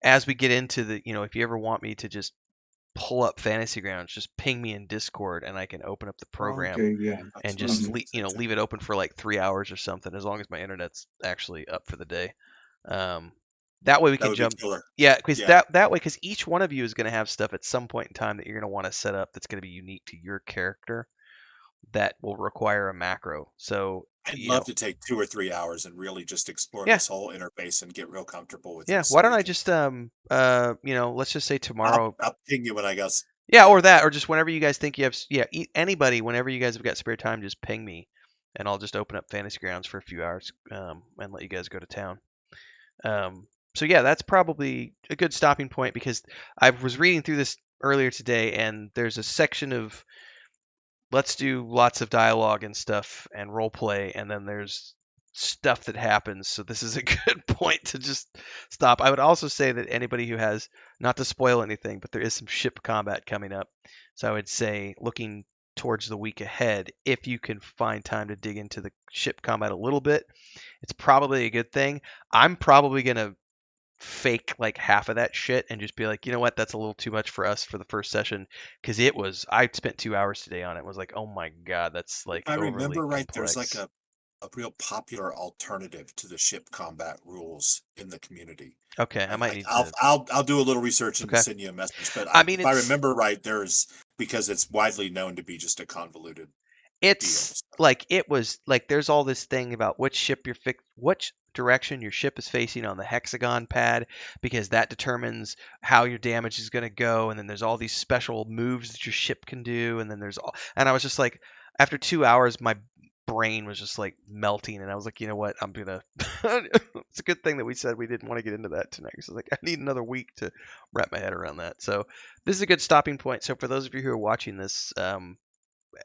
as we get into the, if you ever want me to just pull up Fantasy Grounds, just ping me in Discord and I can open up the program and just leave it open for like 3 hours or something, as long as my internet's actually up for the day. That way we can jump. Yeah, because that way, because each one of you is going to have stuff at some point in time that you're going to want to set up that's going to be unique to your character that will require a macro. So I'd love to take 2 or 3 hours and really just explore this whole interface and get real comfortable with it. Yeah, why don't I just let's just say tomorrow. I'll ping you when I got Yeah, or that, or just whenever you guys think you have, anybody, whenever you guys have got spare time, just ping me, and I'll just open up Fantasy Grounds for a few hours, and let you guys go to town. So yeah, that's probably a good stopping point because I was reading through this earlier today, and there's a section of let's do lots of dialogue and stuff and role play, and then there's stuff that happens. So this is a good point to just stop. I would also say that anybody who has, not to spoil anything, but there is some ship combat coming up. So I would say looking towards the week ahead, if you can find time to dig into the ship combat a little bit, it's probably a good thing. I'm probably going to fake like half of that shit and just be like, you know what, that's a little too much for us for the first session, because I spent 2 hours today on it. Was like, oh my god, that's If like I overly remember right, there's like complex. a real popular alternative to the ship combat rules in the community. Okay, I might need to. I'll do a little research and Okay, send you a message. But I mean if I it's remember right, because it's widely known to be just a convoluted deal. it's like it was like there's all this thing about which direction your ship is facing on the hexagon pad, because that determines how your damage is going to go, and then there's all these special moves that your ship can do, and then and I was just like, after 2 hours my brain was just like melting, and I was like, you know what, I'm gonna it's a good thing that we said we didn't want to get into that tonight, because like I need another week to wrap my head around that. So this is a good stopping point. So for those of you who are watching this,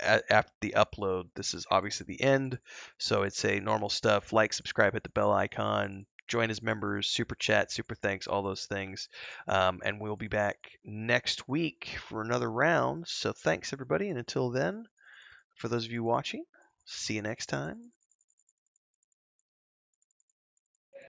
after the upload, this is obviously the end. So it's a normal stuff. Like, subscribe, hit the bell icon, join as members, super chat, super thanks, all those things. And we'll be back next week for another round. So thanks, everybody. And until then, for those of you watching, see you next time.